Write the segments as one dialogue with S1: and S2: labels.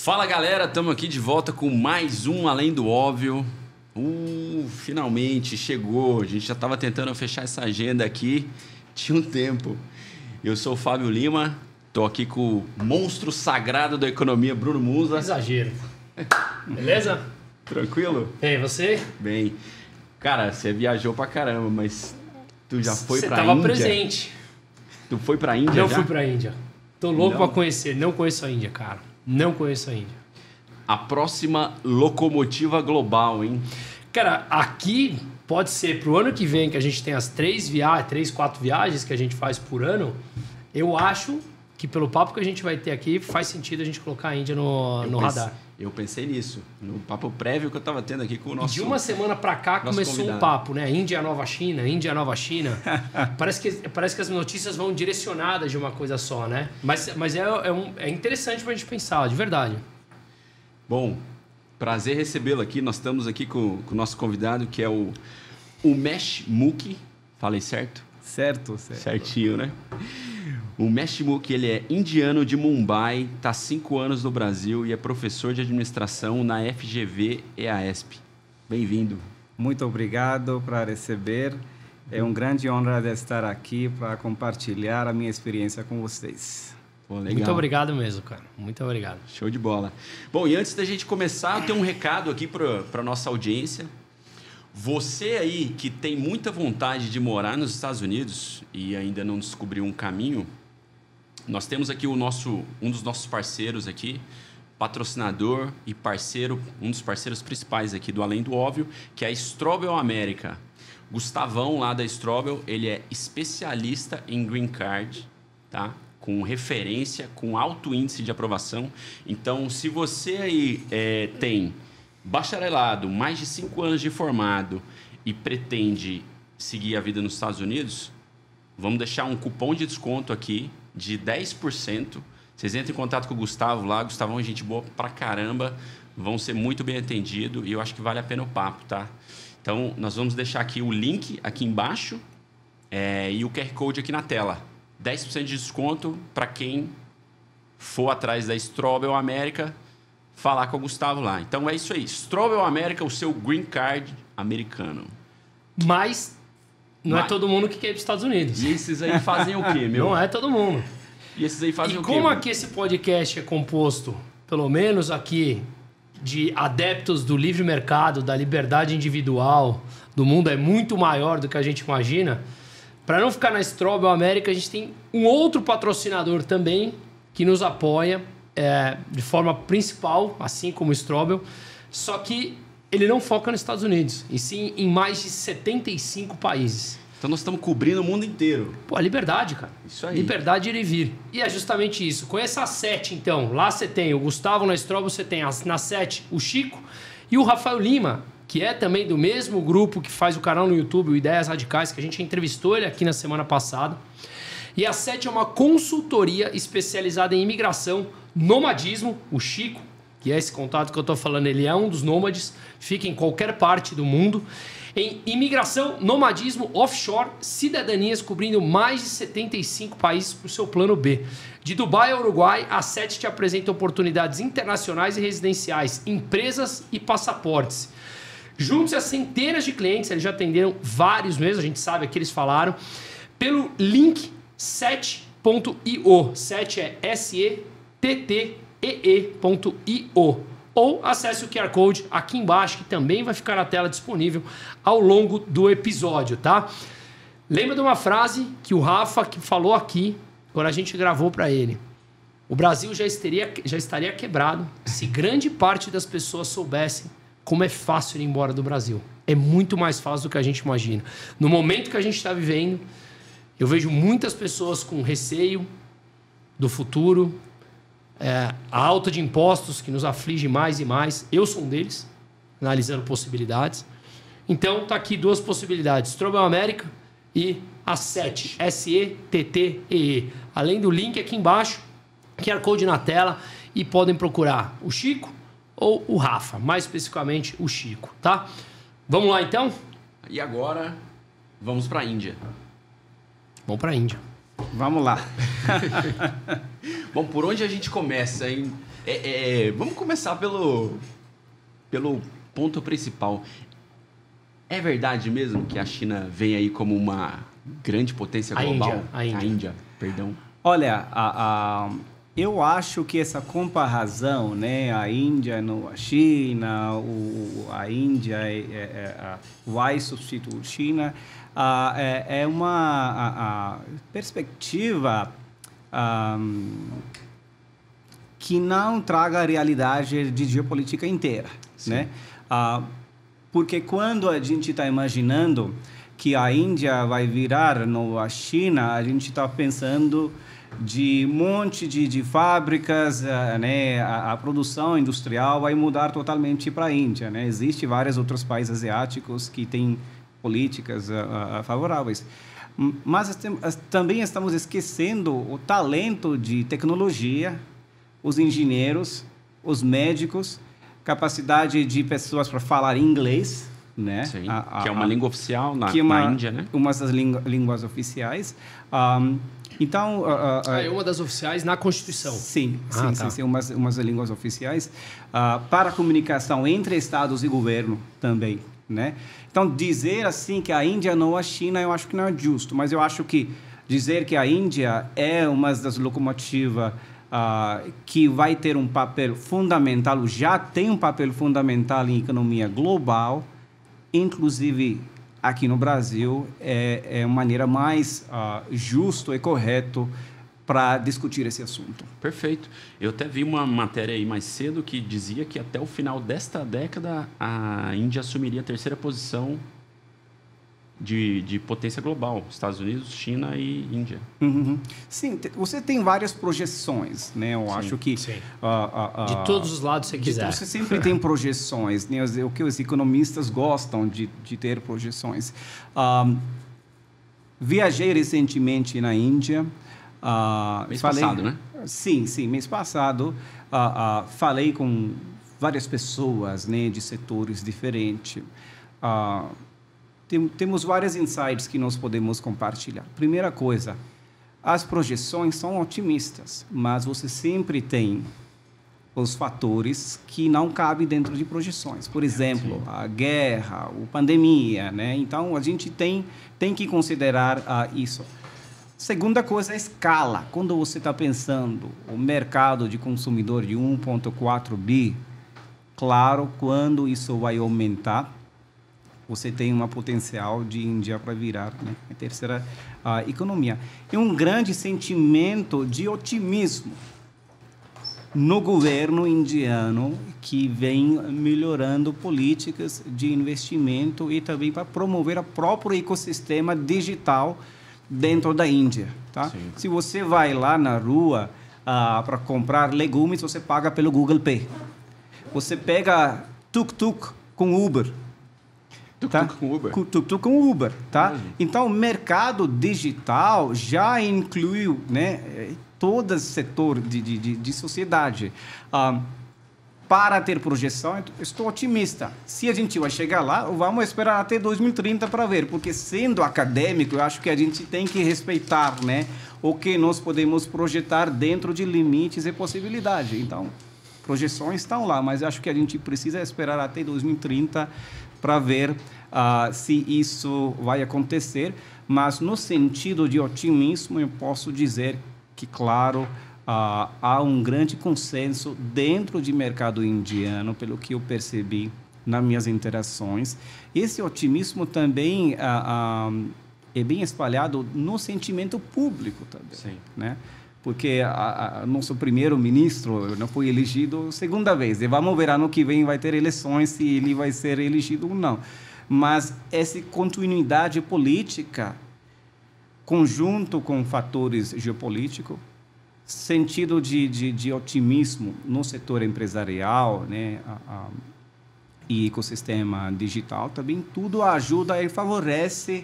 S1: Fala galera, estamos aqui de volta com mais um Além do Óbvio. Finalmente chegou, a gente já estava tentando fechar essa agenda aqui, tinha um tempo. Eu sou o Fábio Lima, estou aqui com o monstro sagrado da economia, Bruno Musa.
S2: Exagero. Beleza?
S1: Tranquilo?
S2: E aí, você?
S1: Bem. Cara, você viajou pra caramba, mas tu já foi pra Índia?
S2: Você estava presente.
S1: Tu foi pra Índia
S2: Não
S1: já?
S2: fui pra Índia. Tô louco pra conhecer. Não conheço a Índia, cara. Não conheço a Índia.
S1: A próxima locomotiva global, hein?
S2: Cara, aqui pode ser pro ano que vem, que a gente tem as 4 viagens que a gente faz por ano. Eu acho que pelo papo que a gente vai ter aqui, faz sentido a gente colocar a Índia no radar.
S1: Eu pensei nisso, no papo prévio que eu tava tendo aqui com o nosso...
S2: De uma semana pra cá começou convidado. Um papo, né? Índia é a nova China, Índia é a nova China. parece que as notícias vão direcionadas de uma coisa só, né? Mas é interessante pra gente pensar, de verdade.
S1: Bom, prazer recebê-lo aqui. Nós estamos aqui com o nosso convidado, que é o Umesh Mukhi. Falei certo?
S3: Certo.
S1: Certinho, né? O Umesh Mukhi, ele é indiano de Mumbai, está há 5 anos no Brasil e é professor de administração na FGV EASP. Bem-vindo.
S3: Muito obrigado por receber. É uma grande honra de estar aqui para compartilhar a minha experiência com vocês.
S1: Pô, legal.
S2: Muito obrigado mesmo, cara. Muito obrigado.
S1: Show de bola. Bom, e antes da gente começar, eu tenho um recado aqui para a nossa audiência. Você aí que tem muita vontade de morar nos Estados Unidos e ainda não descobriu um caminho, nós temos aqui um dos nossos parceiros aqui, patrocinador e parceiro, um dos parceiros principais aqui do Além do Óbvio, que é a Strobel América. Gustavão, lá da Strobel, ele é especialista em Green Card, tá? Com referência, com alto índice de aprovação. Então, se você aí tem bacharelado, mais de 5 anos de formado e pretende seguir a vida nos Estados Unidos, vamos deixar um cupom de desconto aqui de 10%. Vocês entram em contato com o Gustavo lá. Gustavão é gente boa pra caramba. Vão ser muito bem atendidos e eu acho que vale a pena o papo, tá? Então, nós vamos deixar aqui o link aqui embaixo e o QR Code aqui na tela. 10% de desconto para quem for atrás da Strobel América falar com o Gustavo lá. Então, é isso aí. Strobel América, o seu green card americano.
S2: Mas não é todo mundo que quer ir para os Estados Unidos.
S1: E esses aí fazem o quê, meu?
S2: Não é todo mundo.
S1: E esses aí fazem o quê?
S2: E como aqui esse podcast é composto, pelo menos aqui, de adeptos do livre mercado, da liberdade individual, do mundo é muito maior do que a gente imagina, para não ficar na Strobel América, a gente tem um outro patrocinador também que nos apoia de forma principal, assim como o Strobel, só que ele não foca nos Estados Unidos, e sim em mais de 75 países.
S1: Então nós estamos cobrindo o mundo inteiro.
S2: Pô, a liberdade, cara.
S1: Isso aí.
S2: Liberdade de ir e vir. E é justamente isso. Conheça a 7, então. Lá você tem o Gustavo, na Strobel você tem na 7 o Chico e o Rafael Lima, que é também do mesmo grupo que faz o canal no YouTube, o Ideias Radicais, que a gente entrevistou ele aqui na semana passada. E a 7 é uma consultoria especializada em imigração, nomadismo. O Chico, que é esse contato que eu estou falando, ele é um dos nômades, fica em qualquer parte do mundo. Em imigração, nomadismo, offshore, cidadanias, cobrindo mais de 75 países para o seu plano B. De Dubai ao Uruguai, a 7 te apresenta oportunidades internacionais e residenciais, empresas e passaportes. Junte-se a centenas de clientes, eles já atenderam vários mesmo, a gente sabe que eles falaram, pelo link 7.io. 7 é SETTEE.io. Ou acesse o QR Code aqui embaixo, que também vai ficar na tela disponível ao longo do episódio, tá? Lembra de uma frase que o Rafa que falou aqui, quando a gente gravou para ele. O Brasil já estaria quebrado se grande parte das pessoas soubessem como é fácil ir embora do Brasil. É muito mais fácil do que a gente imagina. No momento que a gente está vivendo, eu vejo muitas pessoas com receio do futuro, a alta de impostos que nos aflige mais e mais. Eu sou um deles, analisando possibilidades. Então, tá aqui 2 possibilidades. Strobel América e a 7, SETTEE. Além do link aqui embaixo, QR Code na tela, e podem procurar o Chico ou o Rafa, mais especificamente o Chico, tá? Vamos lá, então?
S1: E agora, vamos para a Índia.
S2: Vamos para a Índia.
S3: Vamos lá.
S1: Bom, por onde a gente começa, hein? Vamos começar pelo ponto principal. É verdade mesmo que a China vem aí como uma grande potência global?
S2: A Índia,
S1: perdão.
S3: Olha, eu acho que essa comparação, né, a Índia a China, a Índia vai substituir a China, é uma perspectiva que não traga a realidade de geopolítica inteira, né? Porque quando a gente está imaginando que a Índia vai virar a China, a gente está pensando de um monte de fábricas, né? A produção industrial vai mudar totalmente para a Índia, né? Existem vários outros países asiáticos que têm políticas favoráveis. Mas também estamos esquecendo o talento de tecnologia, os engenheiros, os médicos, capacidade de pessoas para falar inglês, né?
S1: Sim, que é uma língua oficial na Índia, né?
S3: Uma das línguas oficiais. Então...
S2: é uma das oficiais na Constituição.
S3: Sim, umas das línguas oficiais. Para a comunicação entre estados e governo também, né? Então, dizer assim que a Índia não é a China, eu acho que não é justo. Mas eu acho que dizer que a Índia é uma das locomotivas que vai ter um papel fundamental, já tem um papel fundamental em economia global, inclusive aqui no Brasil, é uma maneira mais justa e correta para discutir esse assunto.
S1: Perfeito. Eu até vi uma matéria aí mais cedo que dizia que até o final desta década a Índia assumiria a terceira posição de potência global, Estados Unidos, China e Índia.
S3: Uhum. Sim, você tem várias projeções, né? Eu acho que...
S2: Sim. De todos os lados você quiser.
S3: Você sempre tem projeções, né? O que os economistas gostam de ter projeções. Viajei recentemente na Índia.
S1: Mês passado, né?
S3: Sim, mês passado. Falei com várias pessoas, né, de setores diferentes. Temos vários insights que nós podemos compartilhar. Primeira coisa, as projeções são otimistas, mas você sempre tem os fatores que não cabem dentro de projeções. Por exemplo, a guerra, a pandemia, né? Então, a gente tem que considerar isso. Segunda coisa é a escala. Quando você está pensando o mercado de consumidor de 1,4 bi, claro, quando isso vai aumentar, você tem uma potencial de Índia para virar, né, a terceira economia. É um grande sentimento de otimismo no governo indiano que vem melhorando políticas de investimento e também para promover o próprio ecossistema digital dentro da Índia. Tá? Se você vai lá na rua para comprar legumes, você paga pelo Google Pay. Você pega tuk-tuk com Uber.
S1: Tuk-tuk com Uber?
S3: Tuk-tuk com Uber, tá? Então, o mercado digital já incluiu, né, todo esse setor de sociedade. Para ter projeção, estou otimista. Se a gente vai chegar lá, vamos esperar até 2030 para ver, porque sendo acadêmico, eu acho que a gente tem que respeitar, né, o que nós podemos projetar dentro de limites e possibilidades. Então, projeções estão lá, mas acho que a gente precisa esperar até 2030 para ver se isso vai acontecer. Mas, no sentido de otimismo, eu posso dizer que, claro, há um grande consenso dentro do mercado indiano, pelo que eu percebi nas minhas interações. Esse otimismo também é bem espalhado no sentimento público também.
S1: Sim.
S3: Né? Porque nosso primeiro-ministro não foi elegido segunda vez. E vamos ver, ano que vem vai ter eleições, se ele vai ser elegido ou não. Mas essa continuidade política, conjunto com fatores geopolíticos, sentido de otimismo no setor empresarial, né, e ecossistema digital, também tudo ajuda e favorece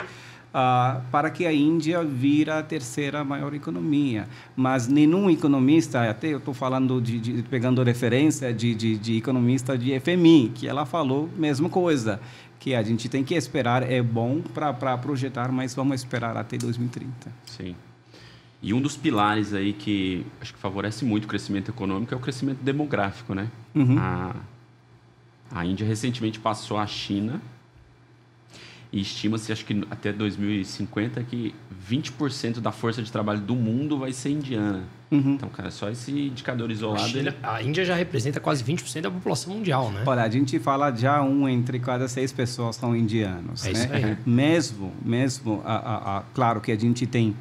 S3: para que a Índia vira a terceira maior economia. Mas nenhum economista, até eu estou falando pegando referência de economista de FMI, que ela falou a mesma coisa, que a gente tem que esperar, é bom para projetar, mas vamos esperar até 2030.
S1: Sim. E um dos pilares aí que acho que favorece muito o crescimento econômico é o crescimento demográfico, né? A Índia recentemente passou a China e estima-se, acho que até 2050, que 20% da força de trabalho do mundo vai ser indiana. Então, cara, só esse indicador isolado...
S2: A Índia já representa quase 20% da população mundial, né?
S3: Olha, a gente fala já entre cada 6 pessoas são indianos.
S2: É
S3: né?
S2: isso aí.
S3: Mesmo claro que a gente tem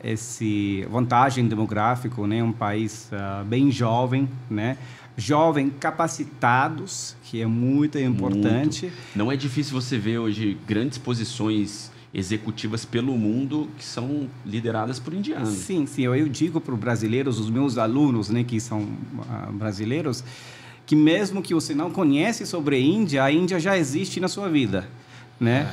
S3: esse vantagem demográfico, né? Um país bem jovem, né? Jovem capacitados, que é muito importante.
S1: Muito. Não é difícil você ver hoje grandes posições executivas pelo mundo que são lideradas por indianos.
S3: Sim. Eu digo para os brasileiros, os meus alunos, né, que são brasileiros, que mesmo que você não conhece sobre a Índia já existe na sua vida, né?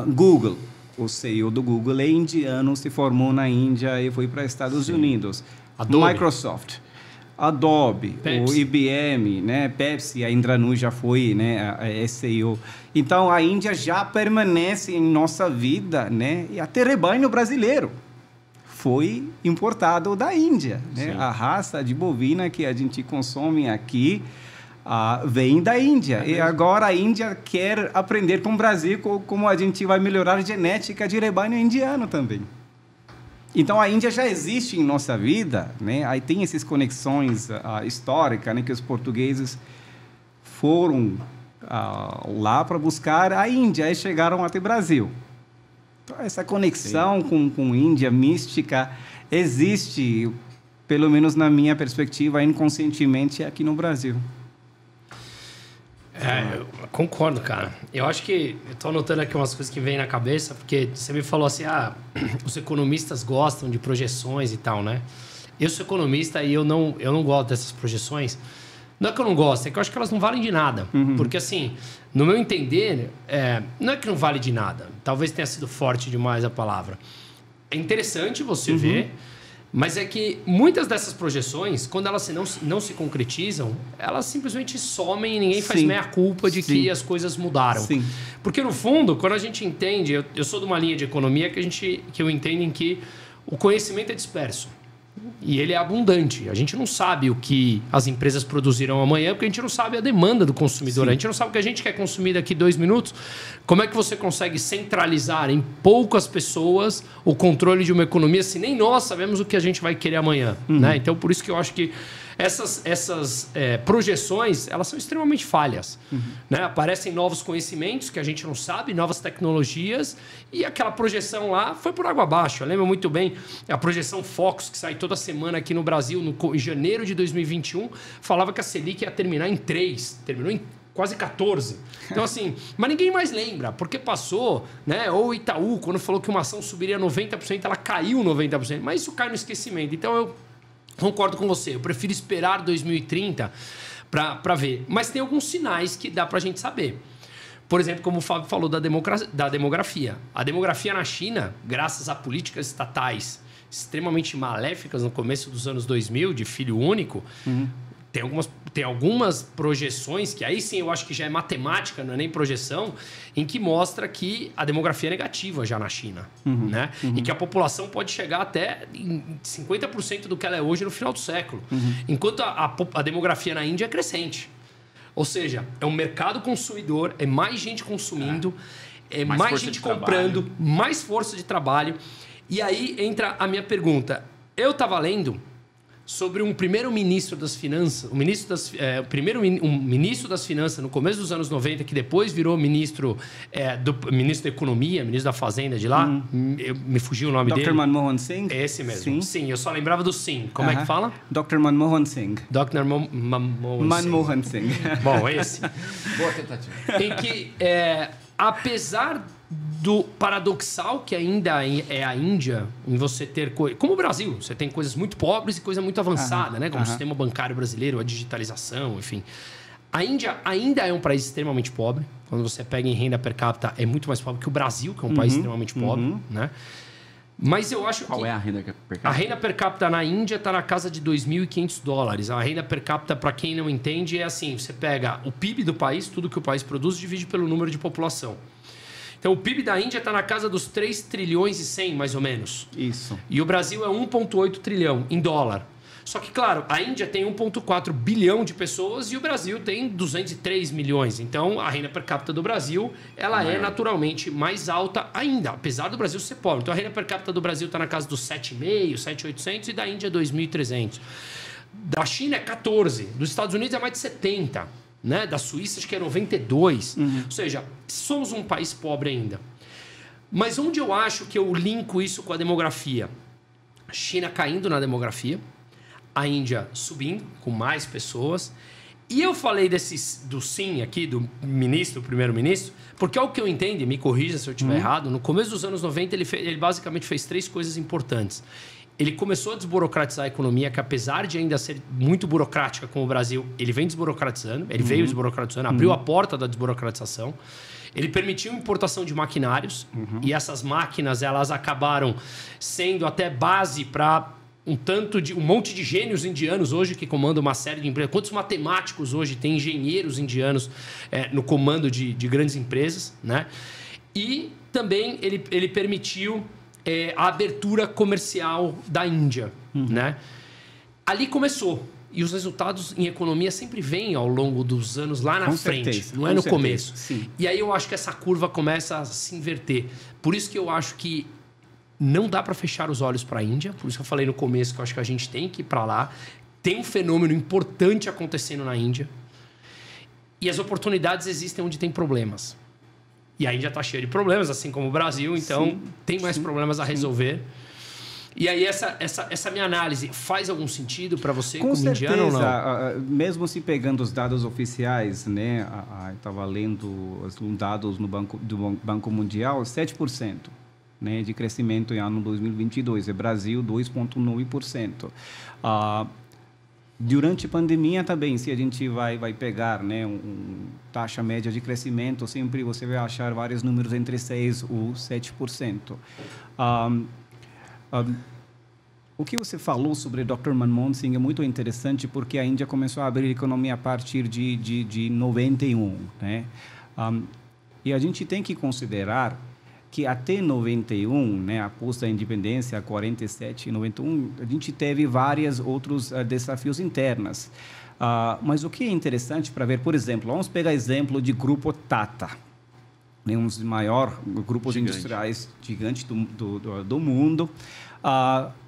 S3: Google, o CEO do Google é indiano, se formou na Índia e foi para Estados Unidos. Microsoft, Adobe,
S2: Pepsi.
S3: o IBM, né? Pepsi, a Indranui já foi, né? A CEO. Então, a Índia já permanece em nossa vida, né? E até rebanho brasileiro foi importado da Índia, né? A raça de bovina que a gente consome aqui vem da Índia. E agora a Índia quer aprender com o Brasil como a gente vai melhorar a genética de rebanho indiano também. Então, a Índia já existe em nossa vida, né? Aí tem essas conexões históricas, né? Que os portugueses foram lá para buscar a Índia e chegaram até o Brasil. Então, essa conexão com a Índia mística existe, pelo menos na minha perspectiva, inconscientemente aqui no Brasil.
S2: Eu concordo, cara. Eu acho que... Eu tô anotando aqui umas coisas que vêm na cabeça, porque você me falou assim, os economistas gostam de projeções e tal, né? Eu sou economista e eu não gosto dessas projeções. Não é que eu não gosto, é que eu acho que elas não valem de nada. Porque, assim, no meu entender, não é que não vale de nada. Talvez tenha sido forte demais a palavra. É interessante você ver... Mas é que muitas dessas projeções, quando elas não se concretizam, elas simplesmente somem e ninguém faz meia-culpa de que as coisas mudaram.
S3: Sim.
S2: Porque, no fundo, quando a gente entende... Eu sou de uma linha de economia que eu entendo em que o conhecimento é disperso. E ele é abundante. A gente não sabe o que as empresas produzirão amanhã, porque a gente não sabe a demanda do consumidor. A gente não sabe o que a gente quer consumir daqui 2 minutos. Como é que você consegue centralizar em poucas pessoas o controle de uma economia se nem nós sabemos o que a gente vai querer amanhã? Né? Então, por isso que eu acho que essas projeções, elas são extremamente falhas. Né? Aparecem novos conhecimentos que a gente não sabe, novas tecnologias, e aquela projeção lá foi por água abaixo. Eu lembro muito bem a projeção Focus, que sai toda semana aqui no Brasil, em janeiro de 2021, falava que a Selic ia terminar em 3, terminou em quase 14. Então, assim, mas ninguém mais lembra, porque passou, né? Ou o Itaú, quando falou que uma ação subiria 90%, ela caiu 90%, mas isso cai no esquecimento. Então, eu concordo com você, eu prefiro esperar 2030 para ver. Mas tem alguns sinais que dá para a gente saber. Por exemplo, como o Fábio falou da demografia. A demografia na China, graças a políticas estatais extremamente maléficas no começo dos anos 2000, de filho único, tem algumas projeções, que aí sim eu acho que já é matemática, não é nem projeção, em que mostra que a demografia é negativa já na China. Né? E que a população pode chegar até 50% do que ela é hoje no final do século. Enquanto a demografia na Índia é crescente. Ou seja, é um mercado consumidor, é mais gente consumindo, é mais gente comprando, mais força de trabalho. E aí entra a minha pergunta. Eu estava lendo sobre um primeiro-ministro das Finanças, um ministro das Finanças no começo dos anos 90, que depois virou ministro da Economia, ministro da Fazenda de lá. Me fugiu o nome dele.
S3: Dr. Manmohan Singh?
S2: É esse mesmo. Sim, eu só lembrava do Singh. Como é que fala?
S3: Dr. Manmohan Singh.
S2: Dr.
S3: Manmohan Singh.
S2: Bom, esse.
S1: Boa tentativa.
S2: Em que, apesar do paradoxal que ainda é a Índia, em você ter... Como o Brasil, você tem coisas muito pobres e coisa muito avançada, né? Como o sistema bancário brasileiro, a digitalização, enfim. A Índia ainda é um país extremamente pobre. Quando você pega em renda per capita, é muito mais pobre que o Brasil, que é um país extremamente pobre, né? Mas eu acho que...
S1: Qual é a renda per capita?
S2: A renda per capita na Índia está na casa de $2.500. A renda per capita, para quem não entende, é assim. Você pega o PIB do país, tudo que o país produz, divide pelo número de população. Então, o PIB da Índia está na casa dos 3 trilhões e 100, mais ou menos.
S3: Isso.
S2: E o Brasil é 1,8 trilhão em dólar. Só que, claro, a Índia tem 1,4 bilhão de pessoas e o Brasil tem 203 milhões. Então, a renda per capita do Brasil, ela é naturalmente mais alta ainda, apesar do Brasil ser pobre. Então, a renda per capita do Brasil está na casa dos 7,5, 7,800 e da Índia 2.300. Da China é 14, dos Estados Unidos é mais de 70, né? Da Suíça acho que é 92. Ou seja, somos um país pobre ainda. Mas onde eu acho que eu linko isso com a demografia? China caindo na demografia, a Índia subindo, com mais pessoas. E eu falei do sim aqui, do primeiro-ministro, porque é o que eu entendo, e me corrija se eu estiver errado, no começo dos anos 90 ele basicamente fez 3 coisas importantes. Ele começou a desburocratizar a economia, que apesar de ainda ser muito burocrática como o Brasil, ele vem desburocratizando, ele veio desburocratizando, abriu a porta da desburocratização. Ele permitiu importação de maquinários, e essas máquinas elas acabaram sendo até base para um monte de gênios indianos hoje que comandam uma série de empresas. Quantos matemáticos hoje têm engenheiros indianos no comando de grandes empresas, né? E também ele permitiu a abertura comercial da Índia, né? Ali começou. E os resultados em economia sempre vêm ao longo dos anos lá na frente,
S3: certeza,
S2: não é no
S3: certeza,
S2: começo.
S3: sim.
S2: E aí eu acho que essa curva começa a se inverter. Por isso que eu acho que não dá para fechar os olhos para a Índia. Por isso que eu falei no começo que eu acho que a gente tem que ir para lá. Tem um fenômeno importante acontecendo na Índia. E as oportunidades existem onde tem problemas. E a Índia está cheia de problemas, assim como o Brasil. Então, tem mais problemas a resolver. E aí, essa minha análise faz algum sentido para você
S3: Com
S2: como
S3: certeza,
S2: indiano ou não?
S3: Mesmo se pegando os dados oficiais, né? Estava lendo os dados do Banco Mundial, 7%. Né, de crescimento em ano 2022, e Brasil 2,9%. Durante a pandemia também, se a gente vai pegar, né, taxa média de crescimento, sempre você vai achar vários números entre 6% ou 7%. O que você falou sobre Dr. Manmohan Singh é muito interessante, porque a Índia começou a abrir a economia a partir de 91. Né? E a gente tem que considerar que até 91, né, após a independência, 47 e 91, a gente teve vários outros desafios internos. Mas o que é interessante para ver, por exemplo, vamos pegar exemplo de Grupo Tata, né, um dos maiores grupos industriais gigantes do mundo.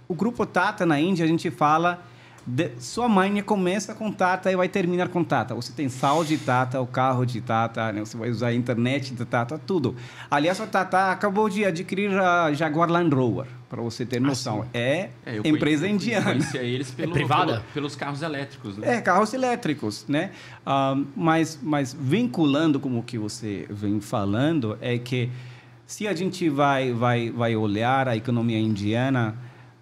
S3: O Grupo Tata na Índia, a gente fala, sua mãe começa com Tata e vai terminar com Tata. Você tem sal de Tata, o carro de Tata, né? Você vai usar a internet de Tata, tudo. Aliás, a Tata acabou de adquirir a Jaguar Land Rover, para você ter noção. Empresa indiana.
S1: Eu conhecia eles
S2: privada?
S1: Pelos carros elétricos. Né?
S3: Carros elétricos, né? Mas vinculando com o que você vem falando, é que se a gente vai olhar a economia indiana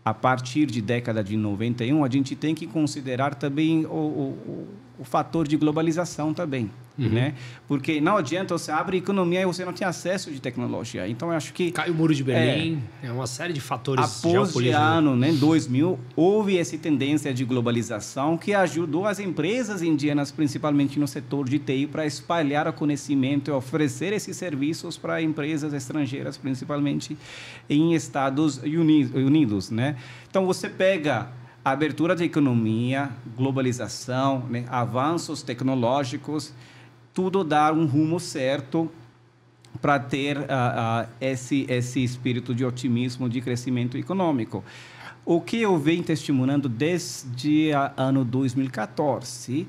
S3: a partir de década de 91, a gente tem que considerar também o fator de globalização também, né? Porque não adianta você abrir economia e você não tem acesso de tecnologia. Então, eu acho que...
S2: Cai o Muro de Berlim, uma série de fatores
S3: após o ano, né, 2000, houve essa tendência de globalização que ajudou as empresas indianas, principalmente no setor de TI, para espalhar o conhecimento e oferecer esses serviços para empresas estrangeiras, principalmente em Estados Unidos, né? Então, você pega a abertura da economia, globalização, né, avanços tecnológicos, tudo dá um rumo certo para ter esse espírito de otimismo, de crescimento econômico. O que eu venho testemunhando desde o ano 2014,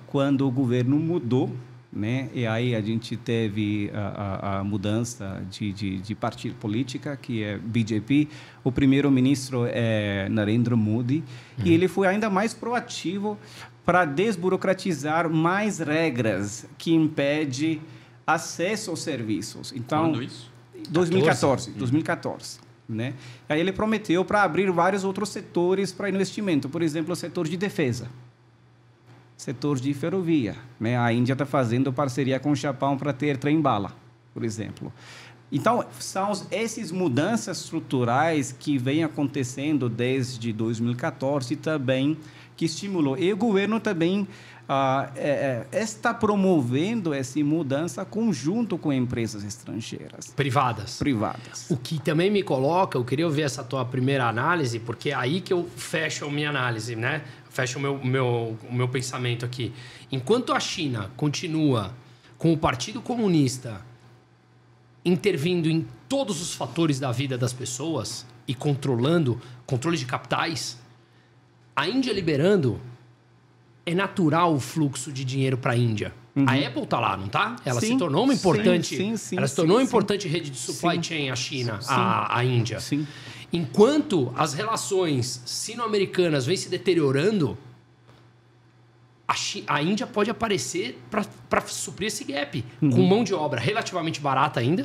S3: quando o governo mudou, né? E aí a gente teve a mudança de partido política, que é BJP. O primeiro-ministro é Narendra Modi, e ele foi ainda mais proativo para desburocratizar mais regras que impedem acesso aos serviços. Então,
S1: quando isso?
S3: 2014. Né? Aí ele prometeu para abrir vários outros setores para investimento, por exemplo, o setor de defesa, setor de ferrovia, né? A Índia está fazendo parceria com o Japão para ter trem-bala, por exemplo. Então, são essas mudanças estruturais que vêm acontecendo desde 2014 também, que estimulou. E o governo também está promovendo essa mudança conjunto com empresas estrangeiras.
S2: Privadas. O que também me coloca, eu queria ouvir essa tua primeira análise, porque é aí que eu fecho a minha análise, né? Fecho o meu pensamento aqui. Enquanto a China continua com o Partido Comunista intervindo em todos os fatores da vida das pessoas e controle de capitais, a Índia liberando, é natural o fluxo de dinheiro para a Índia. A Apple está lá, não está? Ela se tornou uma importante, ela se tornou uma importante rede de supply chain, a China, a Índia.
S3: Sim.
S2: Enquanto as relações sino-americanas vêm se deteriorando, a Índia pode aparecer para suprir esse gap, com mão de obra relativamente barata ainda,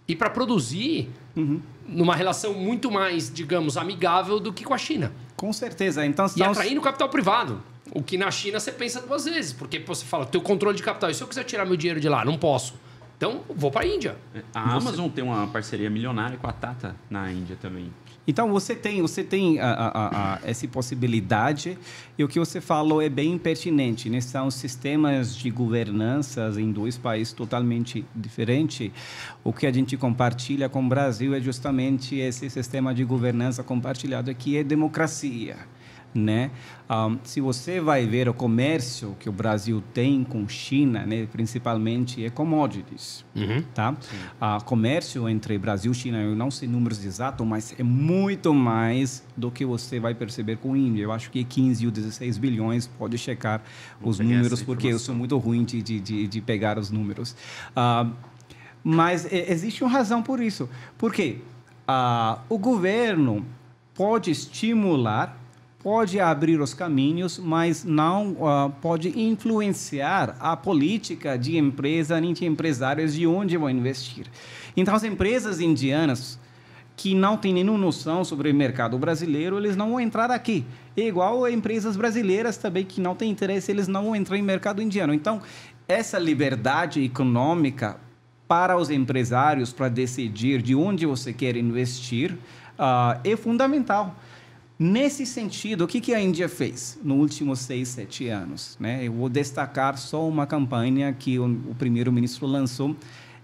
S2: e para produzir numa relação muito mais, digamos, amigável do que com a China.
S3: Com certeza. Então,
S2: e atraindo capital privado. O que na China você pensa duas vezes, porque você fala, teu controle de capital, e se eu quiser tirar meu dinheiro de lá? Não posso. Então, vou para a Índia.
S1: A Amazon tem uma parceria milionária com a Tata na Índia também.
S3: Então, você tem essa possibilidade, e o que você falou é bem pertinente, né? São sistemas de governança em dois países totalmente diferentes. O que a gente compartilha com o Brasil é justamente esse sistema de governança compartilhado, que é democracia. Né? Se você vai ver o comércio que o Brasil tem com China, né, principalmente é commodities, tá? Comércio entre Brasil e China, eu não sei números exatos, mas é muito mais do que você vai perceber com a Índia. Eu acho que 15 ou 16 bilhões, pode checar os números, porque eu sou muito ruim de pegar os números. Mas existe uma razão por isso. Porque o governo pode estimular, pode abrir os caminhos, mas não pode influenciar a política de empresa nem de empresários de onde vão investir. Então, as empresas indianas que não têm nenhuma noção sobre o mercado brasileiro, eles não vão entrar aqui. É igual a empresas brasileiras também que não têm interesse, eles não vão entrar em mercado indiano. Então, essa liberdade econômica para os empresários para decidir de onde você quer investir é fundamental. Nesse sentido, o que a Índia fez nos últimos 6, 7 anos? Né? Eu vou destacar só uma campanha que o primeiro-ministro lançou,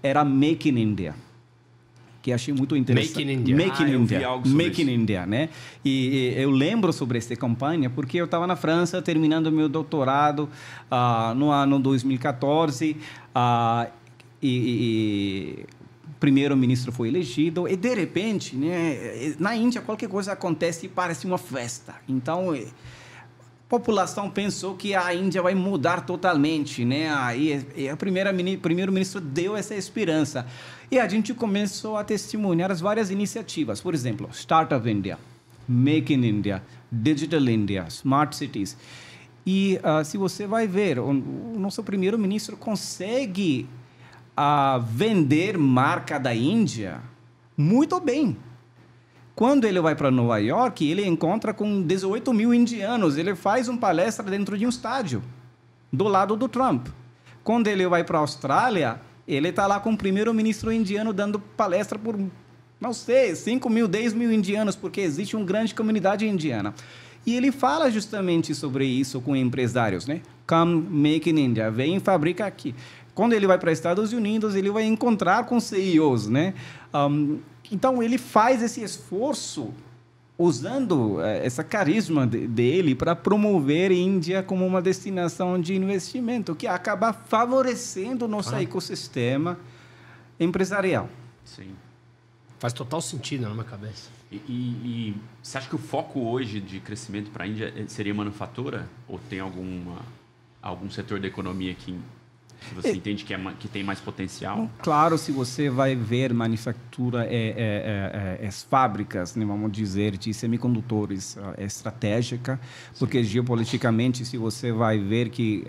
S3: era Make in India, que achei muito interessante.
S2: Make in India.
S3: Make in India. Make in India, né? E eu lembro sobre essa campanha porque eu estava na França terminando meu doutorado no ano 2014 o primeiro-ministro foi elegido e, de repente, né, na Índia, qualquer coisa acontece e parece uma festa. Então, a população pensou que a Índia vai mudar totalmente, né? Aí, o primeiro-ministro deu essa esperança. E a gente começou a testemunhar as várias iniciativas. Por exemplo, Startup India, Make in India, Digital India, Smart Cities. E se você vai ver, o nosso primeiro-ministro consegue vender marca da Índia muito bem. Quando ele vai para Nova York, ele encontra com 18 mil indianos. Ele faz uma palestra dentro de um estádio, do lado do Trump. Quando ele vai para a Austrália, ele está lá com o primeiro-ministro indiano dando palestra por, não sei, 5 mil, 10 mil indianos, porque existe uma grande comunidade indiana. E ele fala justamente sobre isso com empresários, né? Come, make in India. Vem e fabrica aqui. Quando ele vai para os Estados Unidos, ele vai encontrar com CEOs, né? Então, ele faz esse esforço usando essa carisma dele para promover a Índia como uma destinação de investimento, que acaba favorecendo o nosso ecossistema empresarial.
S1: Sim.
S2: Faz total sentido na minha cabeça.
S1: E você acha que o foco hoje de crescimento para a Índia seria manufatura? Ou tem algum setor da economia que você entende que tem mais potencial?
S3: Claro, se você vai ver manufatura, as fábricas, né, vamos dizer, de semicondutores é estratégica, porque geopoliticamente, se você vai ver que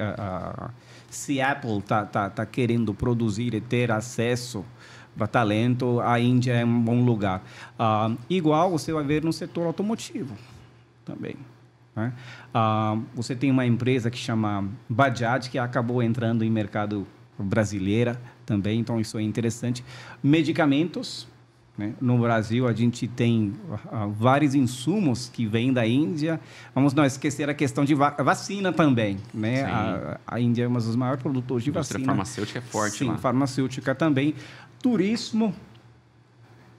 S3: se a Apple tá querendo produzir e ter acesso para talento, a Índia é um bom lugar. Igual você vai ver no setor automotivo também. Né? Você tem uma empresa que chama Bajaj, que acabou entrando em mercado brasileiro, também, então isso é interessante. Medicamentos, né? No Brasil, a gente tem vários insumos que vêm da Índia. Vamos não esquecer a questão de vacina também, né? A Índia é um dos maiores produtores de vacina. A indústria
S1: farmacêutica é forte lá.
S3: Sim, farmacêutica também. Turismo,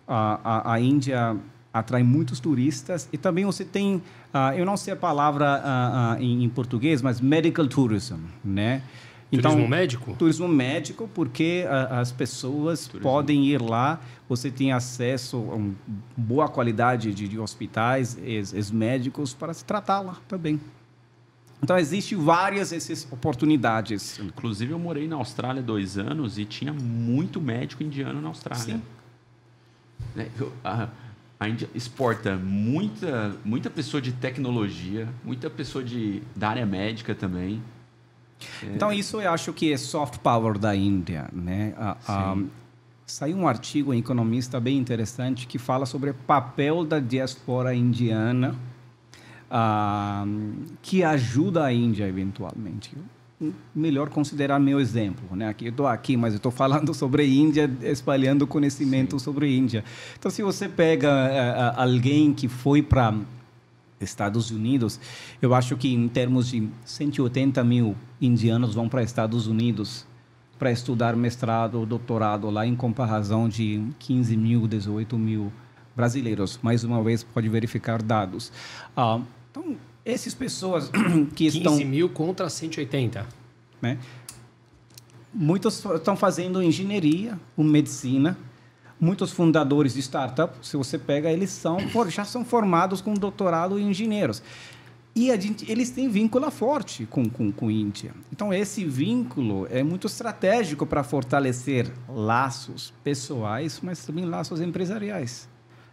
S3: a Índia atrai muitos turistas. E também você tem, eu não sei a palavra em português, mas medical tourism, né? Então,
S2: turismo médico?
S3: Turismo médico, porque as pessoas podem ir lá, você tem acesso a uma boa qualidade de hospitais, os médicos, para se tratar lá também. Então, existem várias essas oportunidades.
S1: Inclusive, eu morei na Austrália 2 anos e tinha muito médico indiano na Austrália. Sim. A Índia exporta muita pessoa de tecnologia, muita pessoa da área médica também.
S3: Então, isso eu acho que é soft power da Índia, né? Saiu um artigo em Economista bem interessante que fala sobre o papel da diáspora indiana que ajuda a Índia eventualmente. Melhor considerar meu exemplo, né? Eu estou aqui, mas eu estou falando sobre a Índia, espalhando conhecimento sobre a Índia. Então, se você pega alguém que foi para Estados Unidos, eu acho que em termos de 180 mil indianos vão para Estados Unidos para estudar mestrado ou doutorado lá, em comparação de 15 mil, 18 mil brasileiros. Mais uma vez, pode verificar dados. Então, essas pessoas que
S2: 15
S3: estão...
S2: 15 mil contra 180.
S3: Né? Muitos estão fazendo engenharia, medicina. Muitos fundadores de startup, se você pega, eles já são formados com doutorado em engenheiros. E eles têm vínculo forte com a Índia. Então, esse vínculo é muito estratégico para fortalecer laços pessoais, mas também laços empresariais.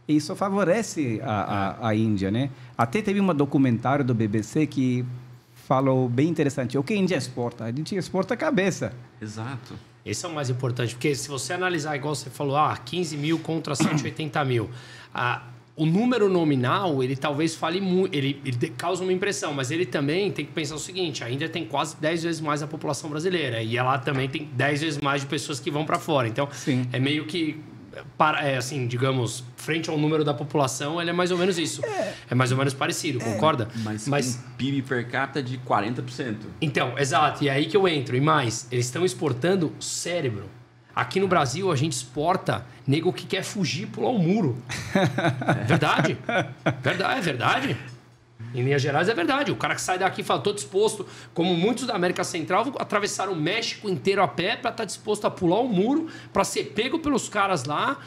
S3: E isso favorece a Índia, né? Até teve um documentário do BBC que falou bem interessante. O que a Índia exporta? A Índia exporta a cabeça.
S1: Exato.
S2: Esse é o mais importante, porque se você analisar, igual você falou, 15 mil contra 180 mil, o número nominal, ele talvez fale muito, ele causa uma impressão, mas ele também tem que pensar o seguinte, a Índia tem quase 10 vezes mais a população brasileira, e ela também tem 10 vezes mais de pessoas que vão para fora. Então, sim, é meio que, assim, digamos, frente ao número da população, ele é mais ou menos isso. É mais ou menos parecido, concorda?
S1: Mas um PIB per capita de 40%.
S2: Então, exato. E é aí que eu entro. E mais, eles estão exportando cérebro. Aqui no Brasil, a gente exporta nego que quer fugir, pular o muro. Verdade. É verdade. Em linhas gerais, é verdade. O cara que sai daqui e fala, estou disposto, como muitos da América Central, vou atravessar o México inteiro a pé para estar disposto a pular o muro, para ser pego pelos caras lá.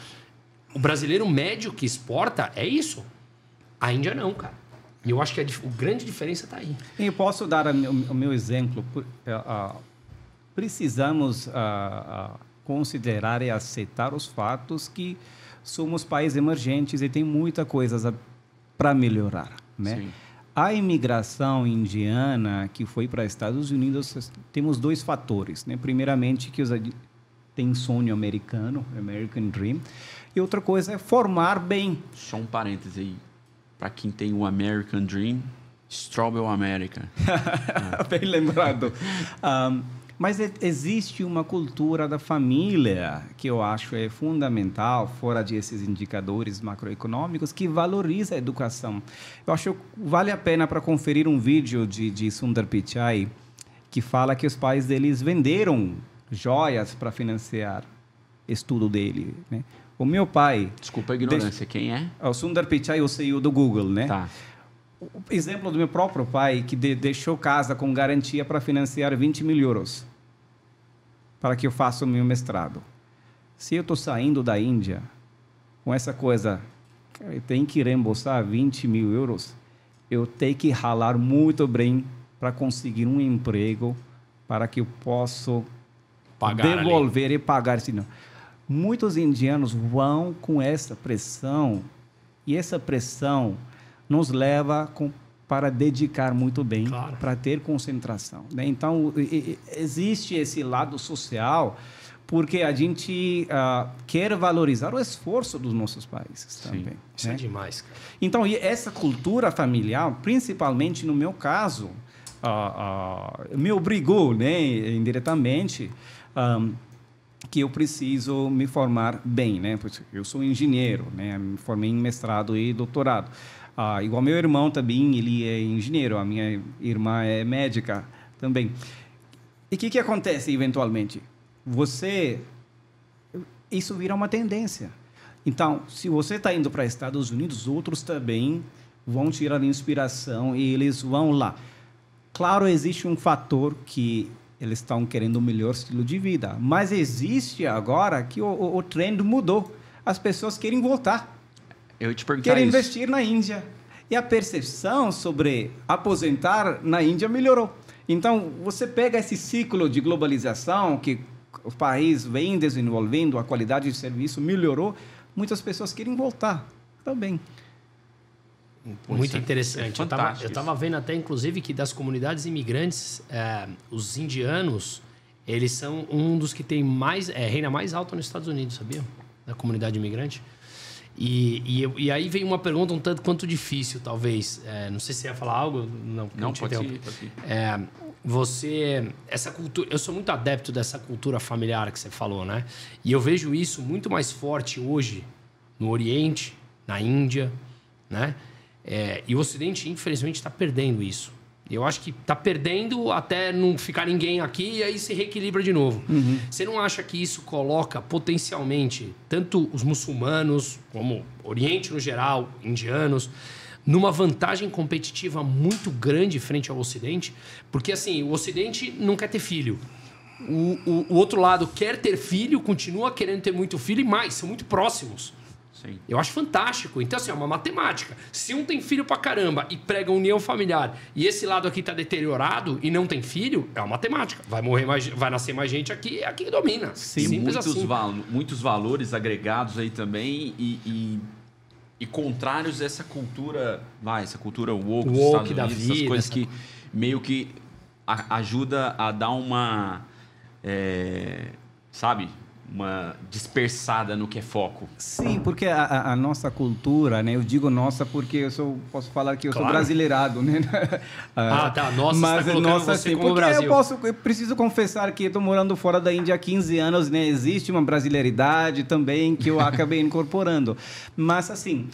S2: O brasileiro médio que exporta é isso. A Índia não, cara. E eu acho que a grande diferença está aí.
S3: Eu posso dar o meu exemplo. Precisamos considerar e aceitar os fatos que somos países emergentes e tem muita coisa para melhorar, né? Sim. A imigração indiana que foi para Estados Unidos, temos 2 fatores, né? Primeiramente, que tem sonho americano, American Dream, e outra coisa é formar bem.
S1: Só um parêntese aí. Para quem tem o American Dream, Strawberry America.
S3: Bem lembrado. Mas existe uma cultura da família que eu acho é fundamental, fora desses indicadores macroeconômicos, que valoriza a educação. Eu acho que vale a pena para conferir um vídeo de Sundar Pichai, que fala que os pais deles venderam joias para financiar o estudo dele, né? O meu pai...
S1: Desculpa a ignorância, quem é?
S3: O Sundar Pichai, o CEO do Google, né?
S1: Tá.
S3: O exemplo do meu próprio pai, que deixou casa com garantia para financiar 20 mil euros para que eu faça o meu mestrado. Se eu estou saindo da Índia com essa coisa, eu tenho que reembolsar 20 mil euros, eu tenho que ralar muito bem para conseguir um emprego para que eu possa devolver ali e pagar. Senão, muitos indianos vão com essa pressão e essa pressão nos leva para dedicar muito bem, claro, para ter concentração, né? Então, existe esse lado social, porque a gente quer valorizar o esforço dos nossos países também.
S2: Isso, né? É demais, cara.
S3: Então, essa cultura familiar, principalmente no meu caso, me obrigou, né, indiretamente, que eu preciso me formar bem, né? Porque eu sou engenheiro, né? Me formei em mestrado e doutorado. Igual meu irmão também, ele é engenheiro, a minha irmã é médica também. E o que acontece eventualmente? Isso vira uma tendência. Então, se você está indo para Estados Unidos, outros também vão tirar inspiração e eles vão lá. Claro, existe um fator que eles estão querendo um melhor estilo de vida, mas existe agora que o trend mudou. As pessoas querem voltar.
S1: Eu te perguntar
S3: querem
S1: isso.
S3: investir na Índia. E a percepção sobre aposentar na Índia melhorou. Então, você pega esse ciclo de globalização que o país vem desenvolvendo, a qualidade de serviço melhorou, muitas pessoas querem voltar também.
S2: Muito interessante.
S1: É
S2: eu estava vendo até, inclusive, que das comunidades imigrantes, os indianos, eles são um dos que tem renda mais alta nos Estados Unidos, sabia? Da comunidade imigrante. E aí vem uma pergunta um tanto quanto difícil, talvez. Não sei se você ia falar algo. Não
S1: pode ir.
S2: Essa cultura, eu sou muito adepto dessa cultura familiar que você falou, né? E eu vejo isso muito mais forte hoje no Oriente, na Índia, né? E o Ocidente, infelizmente, está perdendo isso. Eu acho que está perdendo até não ficar ninguém aqui e aí se reequilibra de novo. Uhum. Você não acha que isso coloca potencialmente tanto os muçulmanos, como o Oriente no geral, indianos, numa vantagem competitiva muito grande frente ao Ocidente? Porque assim, o Ocidente não quer ter filho. O outro lado quer ter filho, continua querendo ter muito filho e mais, são muito próximos.
S1: Sim.
S2: Eu acho fantástico. Então, assim, é uma matemática. Se um tem filho pra caramba e prega união familiar e esse lado aqui tá deteriorado e não tem filho, é uma matemática. Vai nascer mais gente aqui e aqui domina.
S1: Sim,
S2: simples assim.
S1: Muitos valores agregados aí também e contrários a essa cultura, essa cultura woke dos Estados
S2: da
S1: Unidos,
S2: vida,
S1: essas coisas que meio que ajuda a dar uma, uma dispersada no que é foco.
S3: Sim, porque a nossa cultura, né? Eu digo nossa porque posso falar que eu sou brasileirado, né?
S2: Tá. Nossa,
S3: mas
S2: está colocando
S3: nossa,
S2: você
S3: sim,
S2: como
S3: porque
S2: Brasil.
S3: eu preciso confessar que estou morando fora da Índia há 15 anos, né? Existe uma brasileiridade também que eu acabei incorporando. Mas, assim,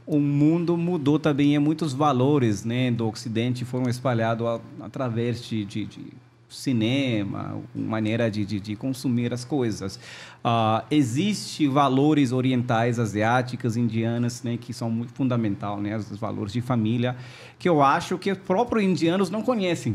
S3: o mundo mudou também e muitos valores, né, do Ocidente foram espalhados através de cinema, maneira de consumir as coisas. Existem valores orientais, asiáticos, indianos, né, que são muito fundamentais, né, os valores de família, que eu acho que os próprios indianos não conhecem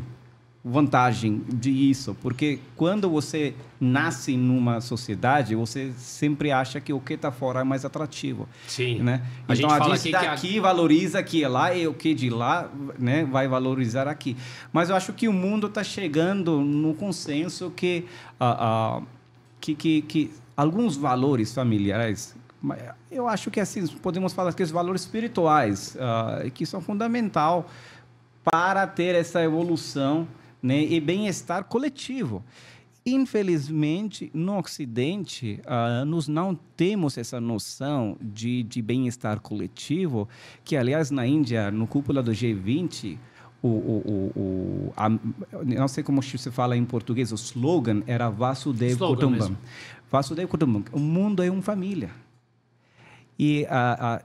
S3: vantagem disso, porque quando você nasce numa sociedade, você sempre acha que o que está fora é mais atrativo.
S2: Sim.
S3: Né? Então, a gente daqui valoriza aqui, lá, e o que de lá, né, vai valorizar aqui. Mas eu acho que o mundo está chegando no consenso que alguns valores familiares, eu acho que assim podemos falar que os valores espirituais, que são fundamentais para ter essa evolução, né, e bem-estar coletivo. Infelizmente, no Ocidente, nós não temos essa noção de bem-estar coletivo, que, aliás, na Índia, no cúpula do G20, não sei como se fala em português, o slogan era Vasudhaiva Kutumbam. Vasudhaiva Kutumbam. O mundo é uma família. E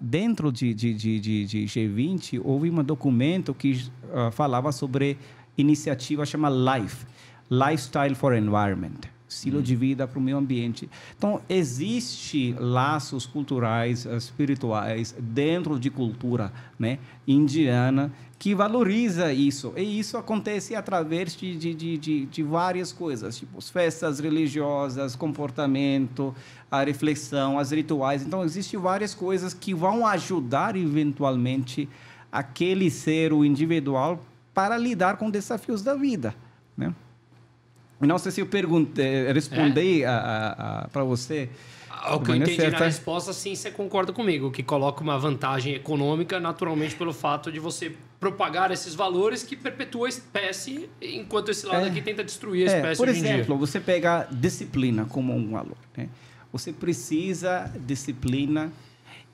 S3: dentro de G20, houve um documento que falava sobre iniciativa chamada LIFE, Lifestyle for Environment, estilo de vida para o meio ambiente. Então, existem laços culturais, espirituais, dentro de cultura, né, indiana, que valoriza isso. E isso acontece através de várias coisas, tipo as festas religiosas, comportamento, a reflexão, as rituais. Então, existem várias coisas que vão ajudar, eventualmente, aquele ser, o individual, para lidar com desafios da vida, né? Não sei se eu respondi para você.
S2: O que eu entendi na resposta, sim, você concorda comigo, que coloca uma vantagem econômica naturalmente pelo fato de você propagar esses valores que perpetua a espécie, enquanto esse lado aqui tenta destruir a espécie
S3: por
S2: hoje em dia.
S3: Por exemplo, você pega disciplina como um valor, né? Você precisa disciplina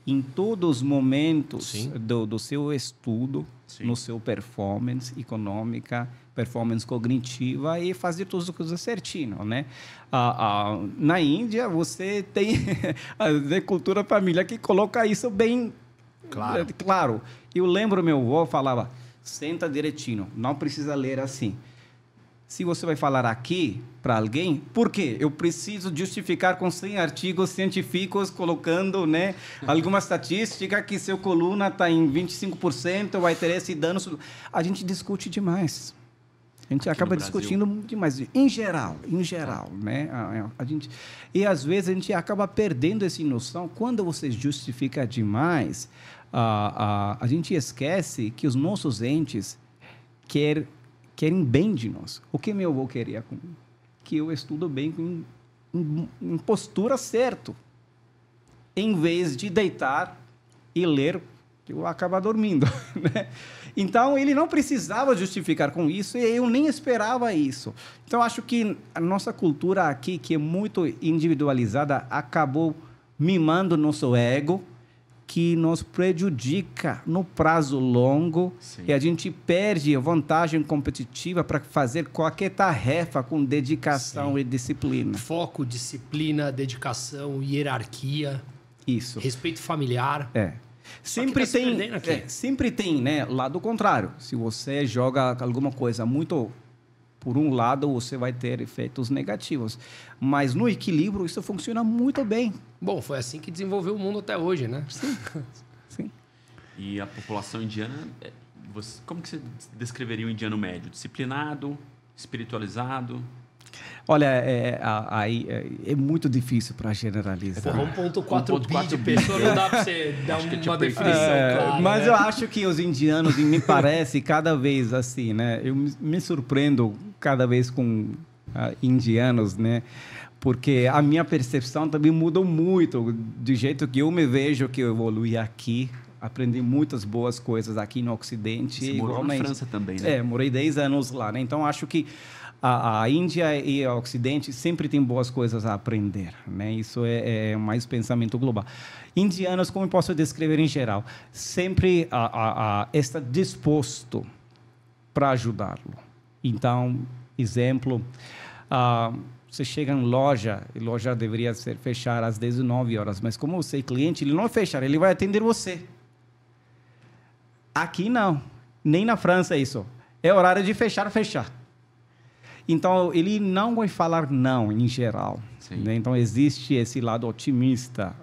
S3: em todos os momentos
S2: Sim.
S3: do seu estudo,
S1: Sim.
S3: no seu performance econômica, performance cognitiva e fazer todas as coisas certinho, né? Na Índia, você tem a cultura família que coloca isso bem claro. Eu lembro, meu avô falava, senta direitinho, não precisa ler assim. Se você vai falar aqui para alguém, por quê? Eu preciso justificar com 100 artigos científicos colocando, né, alguma estatística que seu coluna está em 25%, vai ter esse dano. A gente discute demais. A gente acaba discutindo demais. Em geral, né? E às vezes a gente acaba perdendo essa noção. Quando você justifica demais, a gente esquece que os nossos entes querem bem de nós. O que meu avô queria? Que eu estudo bem em postura certa. Em vez de deitar e ler, eu acabo dormindo. Né? Então, ele não precisava justificar com isso e eu nem esperava isso. Então, acho que a nossa cultura aqui, que é muito individualizada, acabou mimando nosso ego, que nos prejudica no prazo longo. Sim. E a gente perde a vantagem competitiva para fazer qualquer tarefa com dedicação Sim. e disciplina.
S2: Foco, disciplina, dedicação, hierarquia.
S3: Isso.
S2: Respeito familiar.
S3: Sempre tem, né, lado contrário. Se você joga alguma coisa muito por um lado, você vai ter efeitos negativos. Mas no equilíbrio, isso funciona muito bem.
S2: Bom, foi assim que desenvolveu o mundo até hoje, né?
S3: Sim.
S1: E a população indiana, como que você descreveria o indiano médio? Disciplinado, espiritualizado?
S3: Olha, aí é muito difícil para generalizar.
S2: 1.4 bi de pessoa não dá para você dar uma definição clara.
S3: Mas
S2: né?
S3: eu acho que os indianos, me parece, cada vez assim, né? Eu me surpreendo cada vez com indianos, né? Porque a minha percepção também mudou muito, do jeito que eu me vejo, que eu evolui aqui. Aprendi muitas boas coisas aqui no Ocidente.
S1: Você morou na França também, né?
S3: Morei 10 anos lá, né? Então, acho que a Índia e o Ocidente sempre tem boas coisas a aprender, né? Isso é mais pensamento global. Indianos, como eu posso descrever em geral, sempre está disposto para ajudá-lo. Então, exemplo, você chega em loja, a loja deveria fechar às 19 horas, mas como você é cliente, ele não vai fechar, ele vai atender você. Aqui não, nem na França é isso. É horário de fechar. Então, ele não vai falar não, em geral. Né? Então, existe esse lado otimista.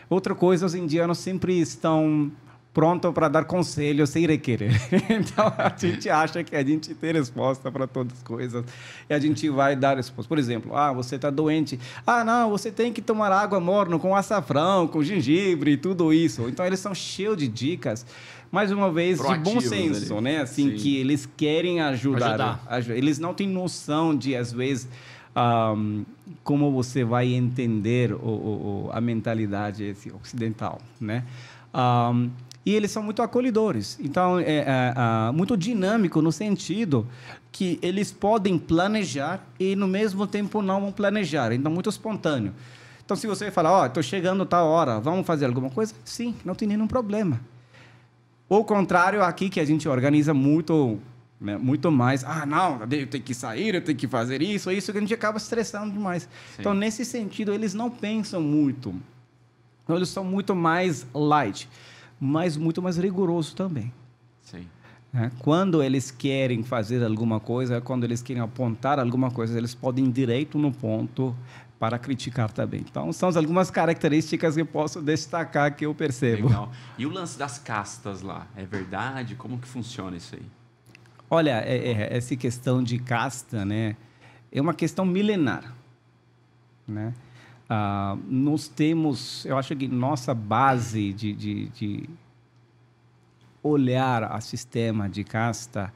S3: Outra coisa, os indianos sempre estão prontos para dar conselhos sem requerer. Então, a gente acha que a gente tem resposta para todas as coisas. E a gente vai dar resposta. Por exemplo, você está doente. Não, você tem que tomar água morna com açafrão, com gengibre e tudo isso. Então, eles são cheios de dicas. Mais uma vez, proativos, de bom senso, ali. Né? Assim, que eles querem ajudar. Eles não têm noção de, às vezes, como você vai entender a mentalidade ocidental, né? E eles são muito acolhedores. Então, muito dinâmico no sentido que eles podem planejar e, no mesmo tempo, não vão planejar. Então, muito espontâneo. Então, se você falar, estou chegando a tal hora, vamos fazer alguma coisa? Sim, não tem nenhum problema. Ou contrário, aqui que a gente organiza muito, né, muito mais. Não, eu tenho que sair, eu tenho que fazer isso que a gente acaba estressando demais. Sim. Então, nesse sentido, eles não pensam muito. Então, eles são muito mais light, mas muito mais rigoroso também.
S1: Sim.
S3: Quando eles querem fazer alguma coisa, quando eles querem apontar alguma coisa, eles podem ir direito no ponto para criticar também. Então, são algumas características que eu posso destacar que eu percebo.
S1: Legal. E o lance das castas lá, é verdade? Como que funciona isso aí?
S3: Olha, essa questão de casta, né, é uma questão milenar. Né? Nós temos, eu acho que nossa base de olhar a sistema de casta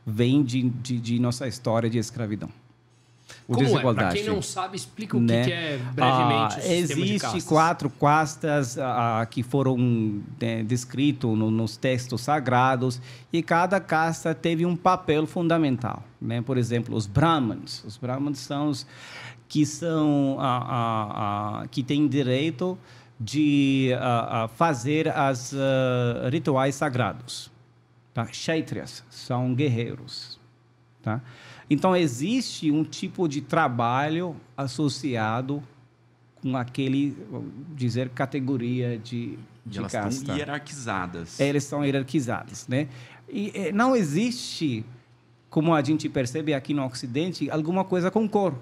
S3: vem de nossa história de escravidão.
S2: Como é? Para quem não sabe, explica o que é brevemente o sistema de castas.
S3: Existem 4 castas que foram descritos nos textos sagrados e cada casta teve um papel fundamental. Né? Por exemplo, os Brahmanes. Os Brahmanes são os que têm direito de fazer as rituais sagrados. Tá? Kshatriyas são guerreiros. Tá? Então, existe um tipo de trabalho associado com aquele, vamos dizer, categoria de
S1: elas
S3: casta.
S1: estão hierarquizadas.
S3: Eles são hierarquizados, né? E não existe, como a gente percebe aqui no Ocidente, alguma coisa com cor.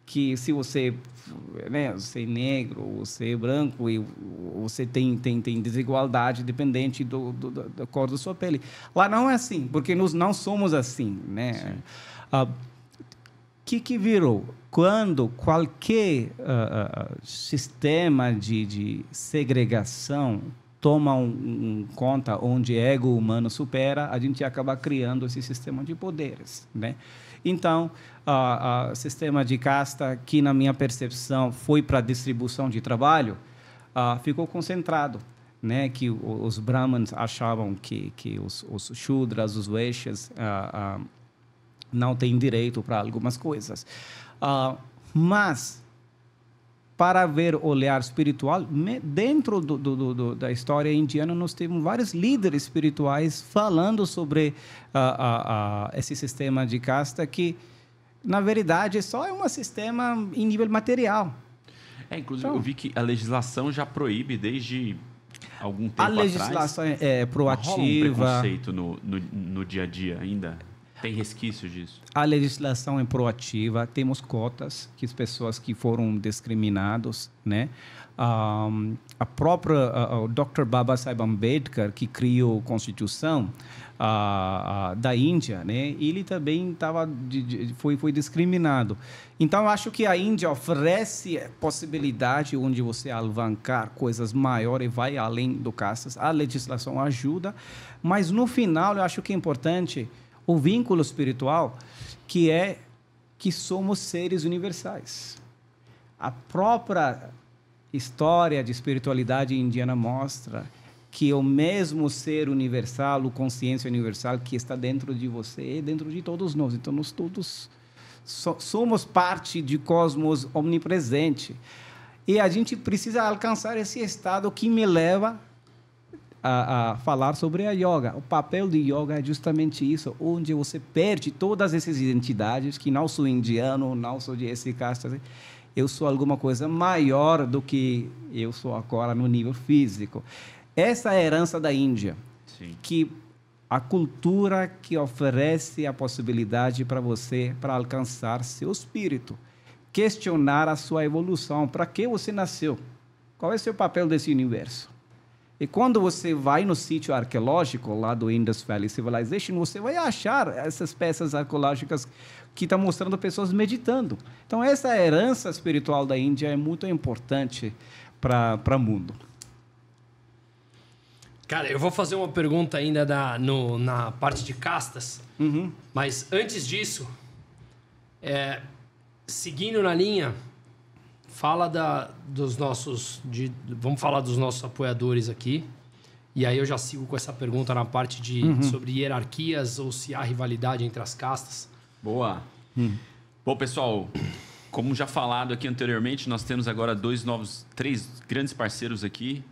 S3: Que se você, né, você é negro, você é branco, e você tem desigualdade dependente da cor da sua pele. Lá não é assim, porque nós não somos assim, né? Que virou? Quando qualquer sistema de segregação toma conta onde o ego humano supera, a gente acaba criando esse sistema de poderes, né? Então, o sistema de casta, que na minha percepção foi para a distribuição de trabalho, ficou concentrado, né? Que os brahmanes achavam que os shudras, os vaishyas, não têm direito para algumas coisas. Mas, para ver o olhar espiritual, dentro da história indiana, nós temos vários líderes espirituais falando sobre esse sistema de casta que, na verdade, só é um sistema em nível material.
S1: Inclusive, eu vi que a legislação já proíbe desde algum tempo atrás.
S3: A legislação é proativa.
S1: Rola um preconceito no dia a dia ainda? Tem resquício disso?
S3: A legislação é proativa, temos cotas que as pessoas que foram discriminadas, né? A própria o Dr. Babasaheb Ambedkar, que criou a Constituição da Índia, né? Ele também foi discriminado. Então, eu acho que a Índia oferece possibilidade onde você alavancar coisas maiores e vai além do castas. A legislação ajuda, mas no final eu acho que é importante o vínculo espiritual, que é que somos seres universais. A própria história de espiritualidade indiana mostra que o mesmo ser universal, a consciência universal que está dentro de você, é dentro de todos nós. Então, nós todos somos parte de cosmos omnipresente. E a gente precisa alcançar esse estado que me leva a falar sobre a yoga. O papel de yoga é justamente isso, onde você perde todas essas identidades, que não sou indiano, não sou de esse casta, eu sou alguma coisa maior do que eu sou agora no nível físico. Essa é a herança da Índia.
S1: Sim.
S3: Que a cultura que oferece a possibilidade para você, para alcançar seu espírito, questionar a sua evolução, para que você nasceu, qual é o seu papel desse universo. E quando você vai no sítio arqueológico lá do Indus Valley Civilization, você vai achar essas peças arqueológicas que estão mostrando pessoas meditando. Então, essa herança espiritual da Índia é muito importante para o mundo.
S2: Cara, eu vou fazer uma pergunta ainda na parte de castas, mas antes disso, seguindo na linha, fala dos nossos... vamos falar dos nossos apoiadores aqui. E aí eu já sigo com essa pergunta na parte sobre hierarquias ou se há rivalidade entre as castas.
S1: Boa. Bom, pessoal, como já falado aqui anteriormente, nós temos agora 3 grandes parceiros aqui.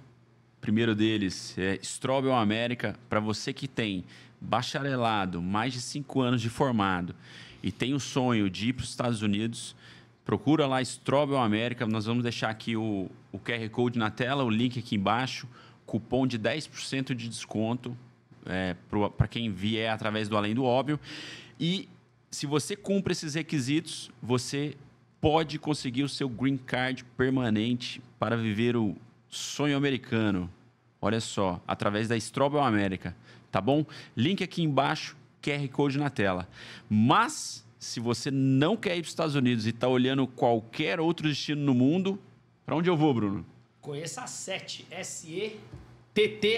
S1: O primeiro deles é Strobel América. Para você que tem bacharelado, mais de 5 anos de formado e tem o sonho de ir para os Estados Unidos... Procura lá Strobel América, nós vamos deixar aqui o QR Code na tela, o link aqui embaixo, cupom de 10% de desconto para quem vier através do Além do Óbvio. E se você cumpre esses requisitos, você pode conseguir o seu Green Card permanente para viver o sonho americano. Olha só, através da Strobel América, tá bom? Link aqui embaixo, QR Code na tela. Mas... se você não quer ir para os Estados Unidos e está olhando qualquer outro destino no mundo, para onde eu vou, Bruno?
S2: Conheça a SETTEE, S-E-T-T-E-E,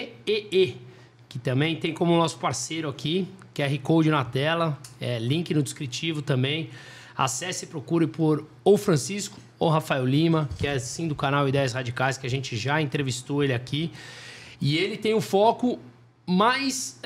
S2: que também tem como nosso parceiro aqui, QR Code na tela, link no descritivo também. Acesse e procure por ou Francisco ou Rafael Lima, que é sim do canal Ideias Radicais, que a gente já entrevistou ele aqui. E ele tem um foco mais...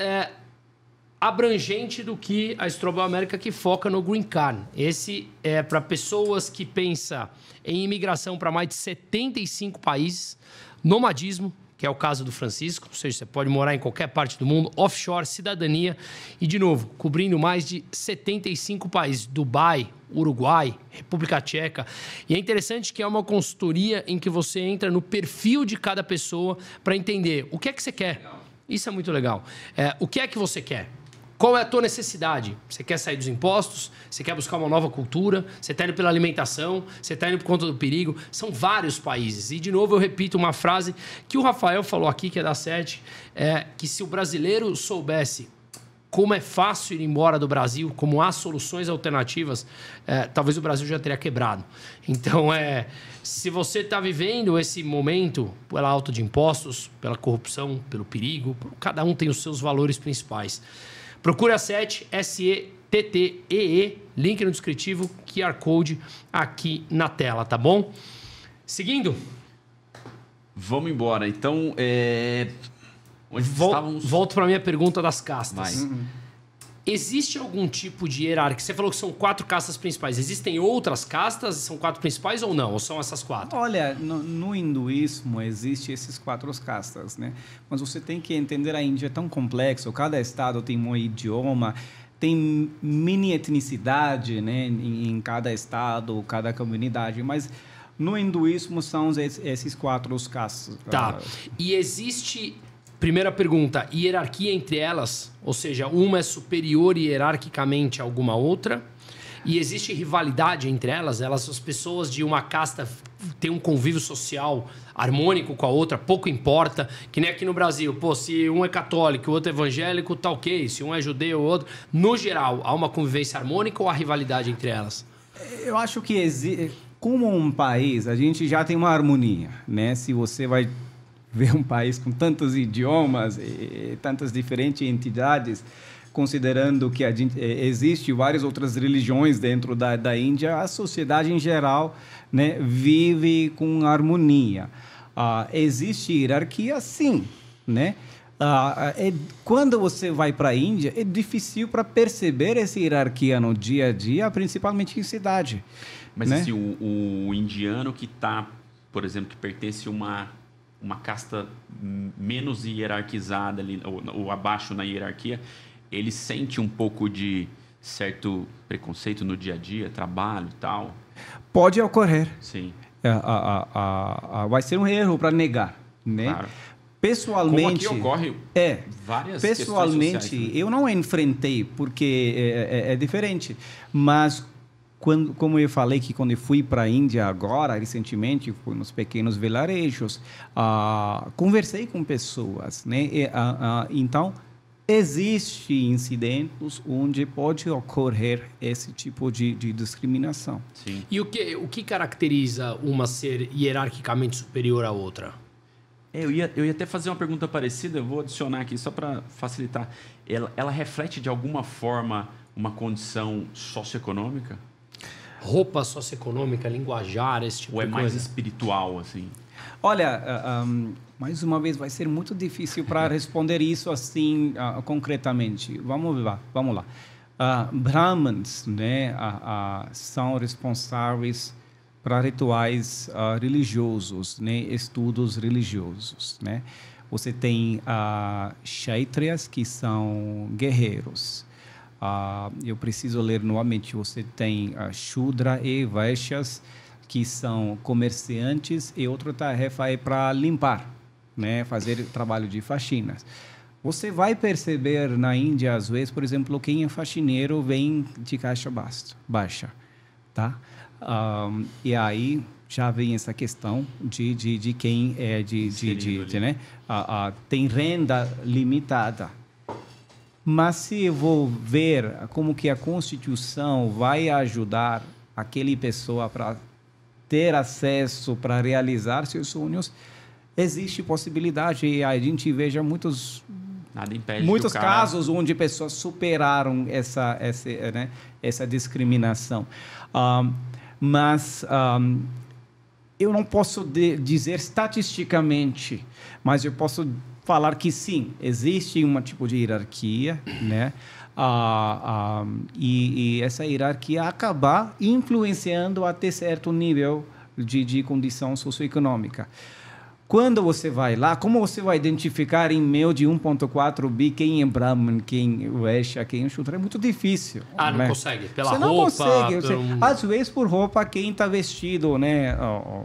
S2: abrangente do que a Strobel América, que foca no Green Card. Esse é para pessoas que pensam em imigração para mais de 75 países, nomadismo, que é o caso do Francisco, ou seja, você pode morar em qualquer parte do mundo, offshore, cidadania, e, de novo, cobrindo mais de 75 países, Dubai, Uruguai, República Tcheca. E é interessante que é uma consultoria em que você entra no perfil de cada pessoa para entender o que é que você quer. Isso é muito legal. O que é que você quer? Qual é a tua necessidade? Você quer sair dos impostos? Você quer buscar uma nova cultura? Você está indo pela alimentação? Você está indo por conta do perigo? São vários países. E, de novo, eu repito uma frase que o Rafael falou aqui, que é da SET, que se o brasileiro soubesse como é fácil ir embora do Brasil, como há soluções alternativas, talvez o Brasil já teria quebrado. Então, se você está vivendo esse momento pela alta de impostos, pela corrupção, pelo perigo, cada um tem os seus valores principais. Procure a SET, SETTEE, link no descritivo, QR Code aqui na tela, tá bom? Seguindo.
S1: Vamos embora. Então, onde estávamos?
S2: Volto para a minha pergunta das castas.
S1: Vai.
S2: Existe algum tipo de hierarquia? Você falou que são 4 castas principais. Existem outras castas? São 4 principais ou não? Ou são essas 4?
S3: Olha, no hinduísmo existem esses 4 castas, né? Mas você tem que entender, a Índia é tão complexo, cada estado tem um idioma, tem mini etnicidade, né, em cada estado, cada comunidade, mas no hinduísmo são esses 4 castas.
S2: Tá. E existe... Primeira pergunta, hierarquia entre elas? Ou seja, uma é superior hierarquicamente a alguma outra? E existe rivalidade entre elas? As pessoas de uma casta têm um convívio social harmônico com a outra, pouco importa. Que nem aqui no Brasil, se um é católico, o outro é evangélico, tá ok. Se um é judeu, o outro... No geral, há uma convivência harmônica ou há rivalidade entre elas?
S3: Eu acho que como um país, a gente já tem uma harmonia, né? Se você vai ver um país com tantos idiomas e tantas diferentes entidades, considerando que existe várias outras religiões dentro da Índia, a sociedade em geral, né, vive com harmonia. Existe hierarquia, sim, né? Quando você vai para a Índia, é difícil para perceber essa hierarquia no dia a dia, principalmente em cidade.
S1: Mas
S3: né?
S1: assim, o indiano que está, por exemplo, que pertence a uma casta menos hierarquizada ali, ou abaixo na hierarquia, ele sente um pouco de certo preconceito no dia a dia, trabalho e tal?
S3: Pode ocorrer.
S1: Sim.
S3: Vai ser um erro para negar, né?
S1: Claro.
S3: Pessoalmente,
S1: como aqui ocorre várias
S3: pessoalmente,
S1: questões sociais, né?
S3: Eu não enfrentei, porque é diferente, mas como eu falei que quando eu fui para a Índia agora, recentemente, fui nos pequenos vilarejos, conversei com pessoas, né? Então, existem incidentes onde pode ocorrer esse tipo de discriminação.
S1: Sim.
S2: E o que caracteriza uma ser hierarquicamente superior à outra?
S1: Eu ia até fazer uma pergunta parecida, eu vou adicionar aqui só para facilitar. Ela reflete de alguma forma uma condição socioeconômica?
S2: Roupa socioeconômica, linguajar, esse tipo
S1: Ou é
S2: de
S1: mais
S2: coisa?
S1: espiritual, assim?
S3: Olha, mais uma vez, vai ser muito difícil para responder isso assim concretamente. Vamos lá. Brahmins, né, são responsáveis para rituais religiosos, né, estudos religiosos, né? Você tem Kshatriyas, que são guerreiros. Eu preciso ler novamente. Você tem Shudra e Vaishyas, que são comerciantes, e outra tarefa é para limpar, né, fazer trabalho de faxinas. Você vai perceber na Índia, às vezes, por exemplo, quem é faxineiro vem de caixa baixa, tá? E aí já vem essa questão de quem é né? Tem renda limitada. Mas se eu vou ver como que a Constituição vai ajudar aquele pessoa para ter acesso, para realizar seus sonhos, existe possibilidade. E a gente veja muitos casos onde pessoas superaram essa discriminação. Mas eu não posso dizer estatisticamente, mas eu posso falar que sim, existe um tipo de hierarquia, né? E essa hierarquia acabar influenciando até certo nível de condição socioeconômica. Quando você vai lá, como você vai identificar em meio de 1.4 bi quem é Brahman, quem é Vaishya, quem é Shudra? É muito difícil.
S2: Não
S3: né?
S2: consegue? Pela
S3: você
S2: roupa?
S3: Não consegue. Às vezes, por roupa, quem está vestido, né,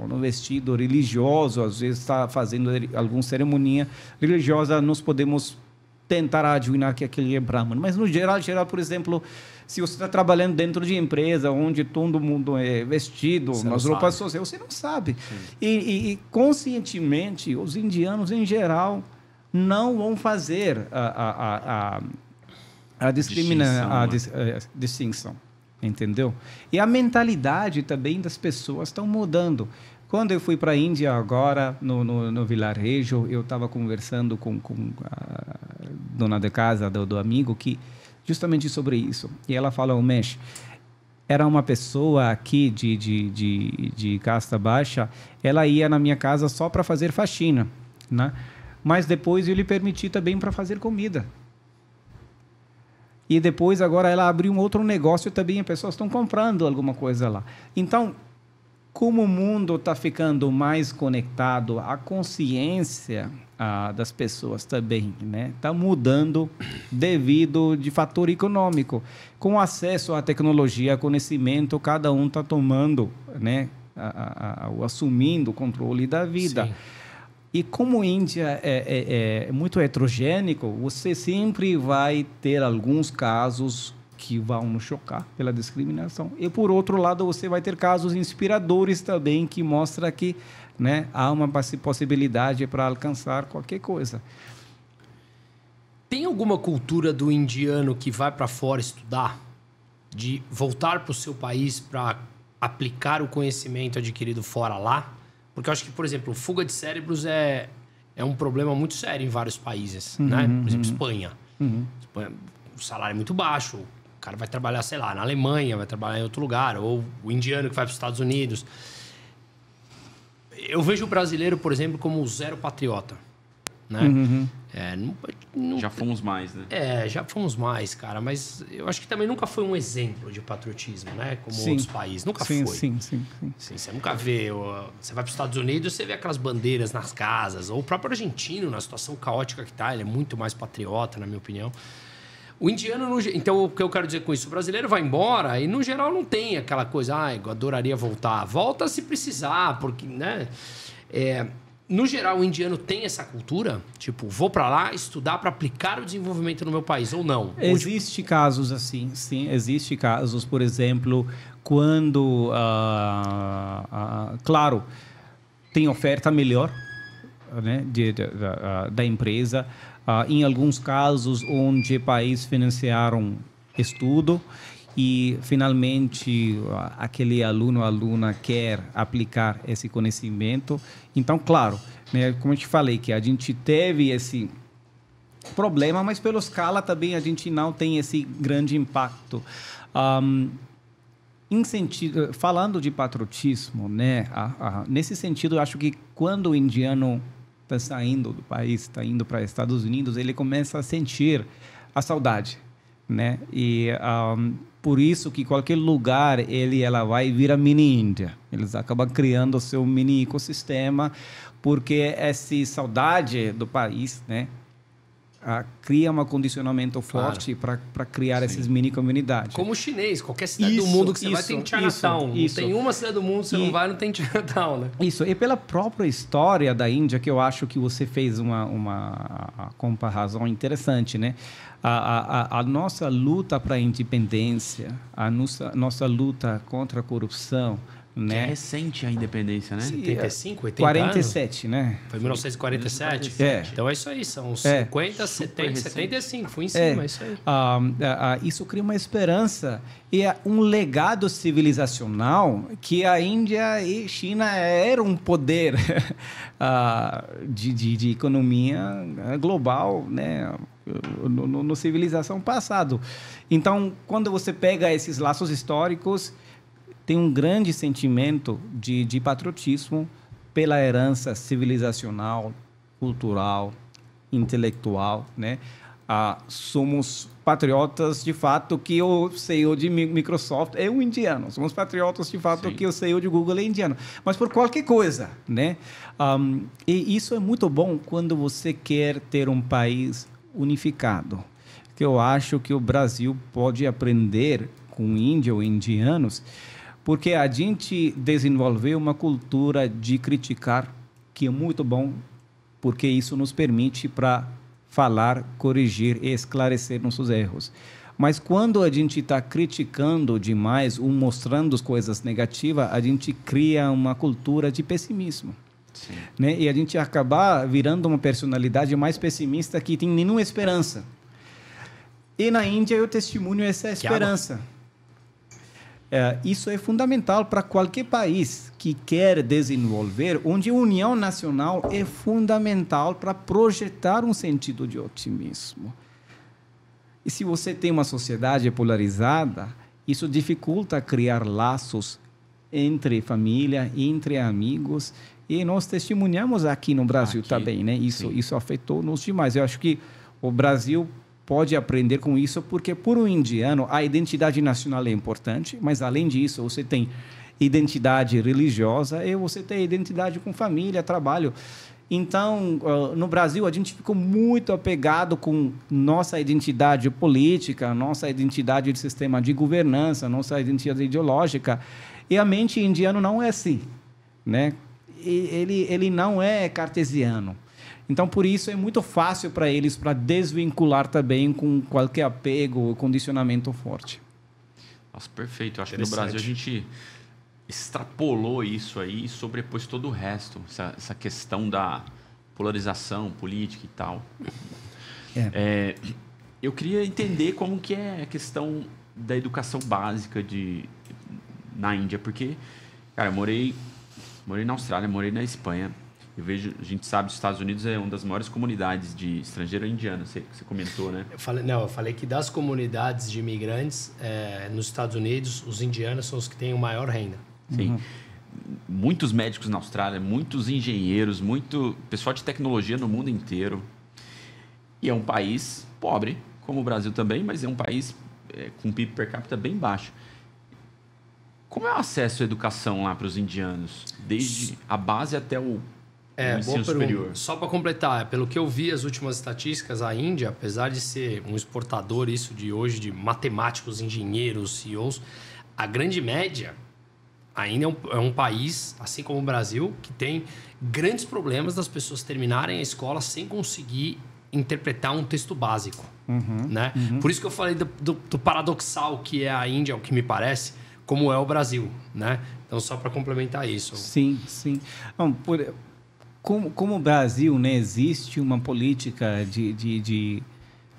S3: no vestido religioso, às vezes está fazendo alguma cerimônia religiosa, nós podemos tentar adivinhar que aquele é Brahman. Mas, no geral, por exemplo, se você está trabalhando dentro de empresa onde todo mundo é vestido nas roupas sociais, você não sabe. E conscientemente, os indianos, em geral, não vão fazer a distinção. Entendeu? E a mentalidade também das pessoas estão mudando. Quando eu fui para a Índia agora, no vilarejo, eu estava conversando com a dona de casa do amigo que justamente sobre isso. E ela falou, Mesh, era uma pessoa aqui de casta baixa, ela ia na minha casa só para fazer faxina, né? Mas depois eu lhe permiti também para fazer comida. E depois agora ela abriu um outro negócio também, as pessoas estão comprando alguma coisa lá. Então, como o mundo está ficando mais conectado, a consciência das pessoas também, né, está mudando devido de fator econômico. Com acesso à tecnologia, conhecimento, cada um está tomando, né, assumindo o controle da vida. Sim. E como a Índia é muito heterogênico, você sempre vai ter alguns casos que vão nos chocar pela discriminação. E, por outro lado, você vai ter casos inspiradores também que mostram que, né, há uma possibilidade para alcançar qualquer coisa.
S2: Tem alguma cultura do indiano que vai para fora estudar? De voltar para o seu país para aplicar o conhecimento adquirido fora lá? Porque eu acho que, por exemplo, fuga de cérebros é um problema muito sério em vários países. Né? Por exemplo, Espanha. Espanha, o salário é muito baixo. O cara vai trabalhar, sei lá, na Alemanha, vai trabalhar em outro lugar. Ou o indiano que vai para os Estados Unidos. Eu vejo o brasileiro, por exemplo, como zero patriota. Né?
S1: Já fomos mais, né?
S2: Já fomos mais, cara. Mas eu acho que também nunca foi um exemplo de patriotismo, né? Como outros países. Nunca foi.
S3: Sim.
S2: Você nunca vê. Você vai para os Estados Unidos, você vê aquelas bandeiras nas casas. Ou o próprio argentino, na situação caótica que está, ele é muito mais patriota, na minha opinião. O indiano, então, o que eu quero dizer com isso? O brasileiro vai embora e, no geral, não tem aquela coisa, eu adoraria voltar. Volta se precisar, porque, né? No geral, o indiano tem essa cultura? Tipo, vou para lá estudar para aplicar o desenvolvimento no meu país, ou não?
S3: Existem casos assim, sim. Existem casos, por exemplo, quando, claro, tem oferta melhor, né, da empresa. Em alguns casos, onde países financiaram estudo e, finalmente, aquele aluno ou aluna quer aplicar esse conhecimento. Então, claro, né, como eu te falei, que a gente teve esse problema, mas, pela escala, também a gente não tem esse grande impacto. Falando de patriotismo, né, nesse sentido, eu acho que quando o indiano está saindo do país, está indo para os Estados Unidos, ele começa a sentir a saudade, né? E por isso que qualquer lugar ela vai virar mini Índia. Eles acabam criando o seu mini ecossistema, porque essa saudade do país, né, cria um condicionamento forte para criar essas mini comunidades.
S2: Como o chinês, qualquer cidade do mundo que você vai tem Chinatown. Não tem uma cidade do mundo que você não vai, não tem Chinatown, né?
S3: Isso, e pela própria história da Índia, que eu acho que você fez uma comparação interessante, né? A nossa luta para a independência, a nossa luta contra a corrupção, né?
S1: Que é recente a independência, né?
S2: 75, 80
S3: 47,
S2: anos?
S3: Né?
S2: Foi 1947? Então é isso aí, são 50, 70, 75, foi em cima, é isso aí.
S3: Isso cria uma esperança e um legado civilizacional que a Índia e China eram um poder de economia global, né? No civilização passado. Então, quando você pega esses laços históricos, tem um grande sentimento de patriotismo pela herança civilizacional, cultural, intelectual, né? Somos patriotas de fato que o CEO de Microsoft é um indiano. Somos patriotas de fato que o CEO de Google é indiano. Mas por qualquer coisa, né? E isso é muito bom quando você quer ter um país unificado. Que eu acho que o Brasil pode aprender com Índia ou indianos, porque a gente desenvolveu uma cultura de criticar que é muito bom, porque isso nos permite para falar, corrigir e esclarecer nossos erros. Mas quando a gente está criticando demais, mostrando as coisas negativas, a gente cria uma cultura de pessimismo. Né? E a gente acaba virando uma personalidade mais pessimista que tem nenhuma esperança. E na Índia eu testemunho essa esperança. Isso é fundamental para qualquer país que quer desenvolver, onde a união nacional é fundamental para projetar um sentido de otimismo. E se você tem uma sociedade polarizada, isso dificulta criar laços entre família, entre amigos, e nós testemunhamos aqui no Brasil também, né? Isso afetou-nos demais. Eu acho que o Brasil pode aprender com isso, porque para o indiano a identidade nacional é importante, mas além disso você tem identidade religiosa e você tem identidade com família, trabalho. Então, no Brasil, a gente ficou muito apegado com nossa identidade política, nossa identidade de sistema de governança, nossa identidade ideológica, e a mente indiana não é assim, né? Ele não é cartesiano. Então, por isso, é muito fácil para eles para desvincular também com qualquer apego ou condicionamento forte.
S1: Nossa, perfeito. Eu acho que no Brasil a gente extrapolou isso aí e sobrepôs todo o resto. Essa questão da polarização política e tal. Eu queria entender como que é a questão da educação básica na Índia. Porque, cara, eu morei na Austrália, morei na Espanha. A gente sabe que os Estados Unidos é uma das maiores comunidades de estrangeiro indiano, você comentou, né?
S2: Eu falei que das comunidades de imigrantes nos Estados Unidos, os indianos são os que têm o maior renda.
S1: Sim. Muitos médicos na Austrália, muitos engenheiros, muito pessoal de tecnologia no mundo inteiro. E é um país pobre, como o Brasil também, mas é um país com PIB per capita bem baixo. Como é o acesso à educação lá para os indianos? Desde a base até o ensino superior.
S2: Só para completar, pelo que eu vi as últimas estatísticas, a Índia, apesar de ser um exportador isso de hoje, de matemáticos, engenheiros, CEOs, a grande média ainda é um país, assim como o Brasil, que tem grandes problemas das pessoas terminarem a escola sem conseguir interpretar um texto básico. Né? Por isso que eu falei do paradoxal que é a Índia, o que me parece, como é o Brasil. Né? Então, só para complementar isso.
S3: Sim. Não, como o Brasil, né, existe uma política de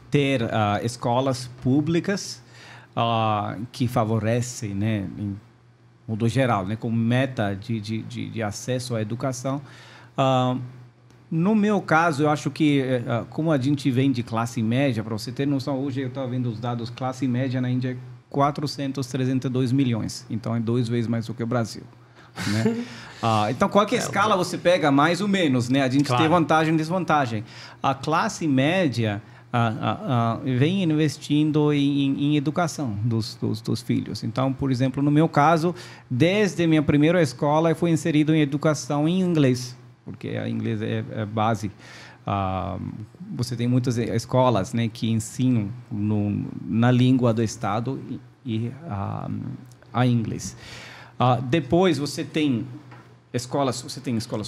S3: ter escolas públicas que favorecem, né, em modo geral, né, como meta de acesso à educação. No meu caso, eu acho que, como a gente vem de classe média, para você ter noção, hoje eu estava vendo os dados, classe média na Índia é 432 milhões. Então, é 2 vezes mais do que o Brasil. Né? Então, qualquer escala você pega mais ou menos, né? A gente tem vantagem e desvantagem. A classe média vem investindo em educação dos filhos. Então, por exemplo, no meu caso, desde a minha primeira escola, eu fui inserido em educação em inglês, porque a inglês é base. Você tem muitas escolas, né, que ensinam na língua do estado e a inglês. Depois você tem escolas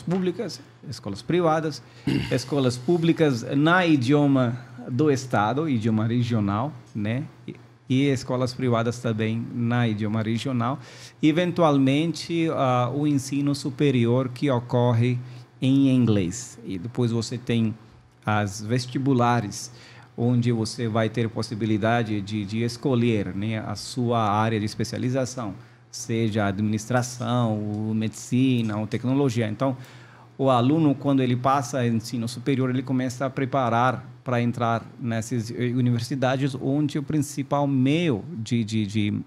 S3: públicas, escolas privadas, escolas públicas na idioma do estado, idioma regional, né? E escolas privadas também na idioma regional. Eventualmente, o ensino superior que ocorre em inglês. E depois você tem as vestibulares, onde você vai ter possibilidade de escolher, né, a sua área de especialização, seja administração, ou medicina, ou tecnologia. Então, o aluno, quando ele passa ensino superior, ele começa a preparar para entrar nessas universidades, onde o principal meio de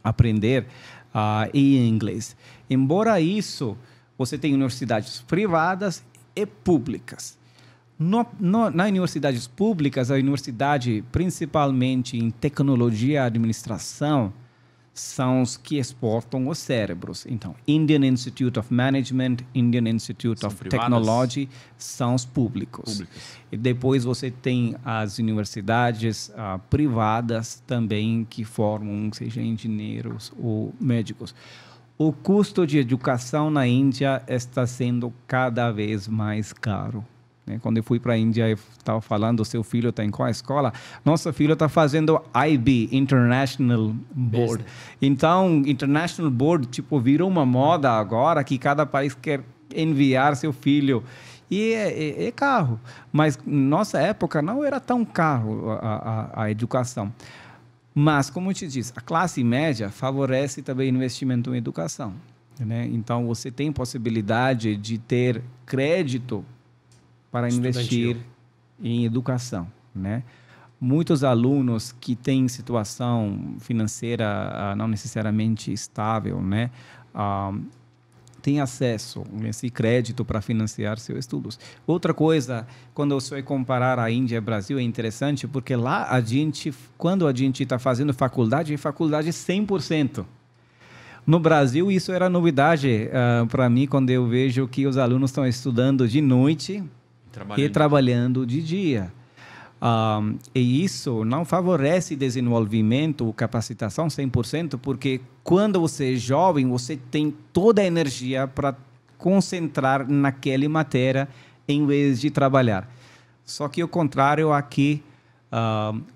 S3: aprender é inglês. Embora isso, você tem universidades privadas e públicas. Nas universidades públicas, a universidade, principalmente em tecnologia e administração, são os que exportam os cérebros. Então, Indian Institute of Management, Indian Institute of Technology são os públicos. E depois você tem as universidades privadas também que formam, seja engenheiros ou médicos. O custo de educação na Índia está sendo cada vez mais caro. Quando eu fui para a Índia, eu estava falando, seu filho está em qual escola? Nosso filho está fazendo IB, International Board. Então, International Board, virou uma moda agora que cada país quer enviar seu filho. E é caro. Mas, nossa época, não era tão caro a educação. Mas, como eu te disse, a classe média favorece também investimento em educação. Então, você tem possibilidade de ter crédito para investir em educação, Muitos alunos que têm situação financeira não necessariamente estável, têm acesso a esse crédito para financiar seus estudos. Outra coisa, quando você vai comparar a Índia e o Brasil, é interessante, porque lá quando a gente está fazendo faculdade, é faculdade 100%. No Brasil, isso era novidade para mim, quando eu vejo que os alunos estão estudando de noite e trabalhando de dia. E isso não favorece desenvolvimento, capacitação 100%, porque quando você é jovem, você tem toda a energia para concentrar naquela matéria em vez de trabalhar. Só que o contrário aqui,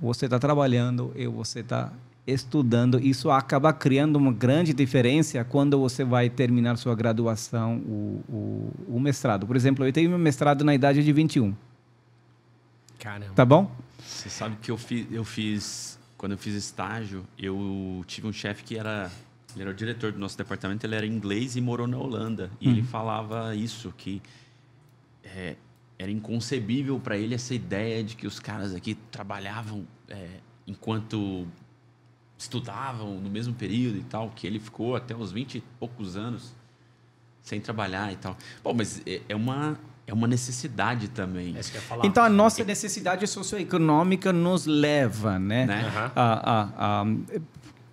S3: você está trabalhando e você está estudando. Isso acaba criando uma grande diferença quando você vai terminar sua graduação, o mestrado. Por exemplo, eu tenho meu mestrado na idade de 21.
S2: Caramba.
S3: Tá bom?
S1: Você sabe que eu fiz quando eu fiz estágio, eu tive um chefe que ele era o diretor do nosso departamento, ele era inglês e morou na Holanda. E ele falava isso, que era inconcebível para ele essa ideia de que os caras aqui trabalhavam enquanto estudavam no mesmo período e tal, que ele ficou até uns 20 e poucos anos sem trabalhar e tal. Bom, mas é uma necessidade também.
S3: Então, a nossa necessidade socioeconômica nos leva,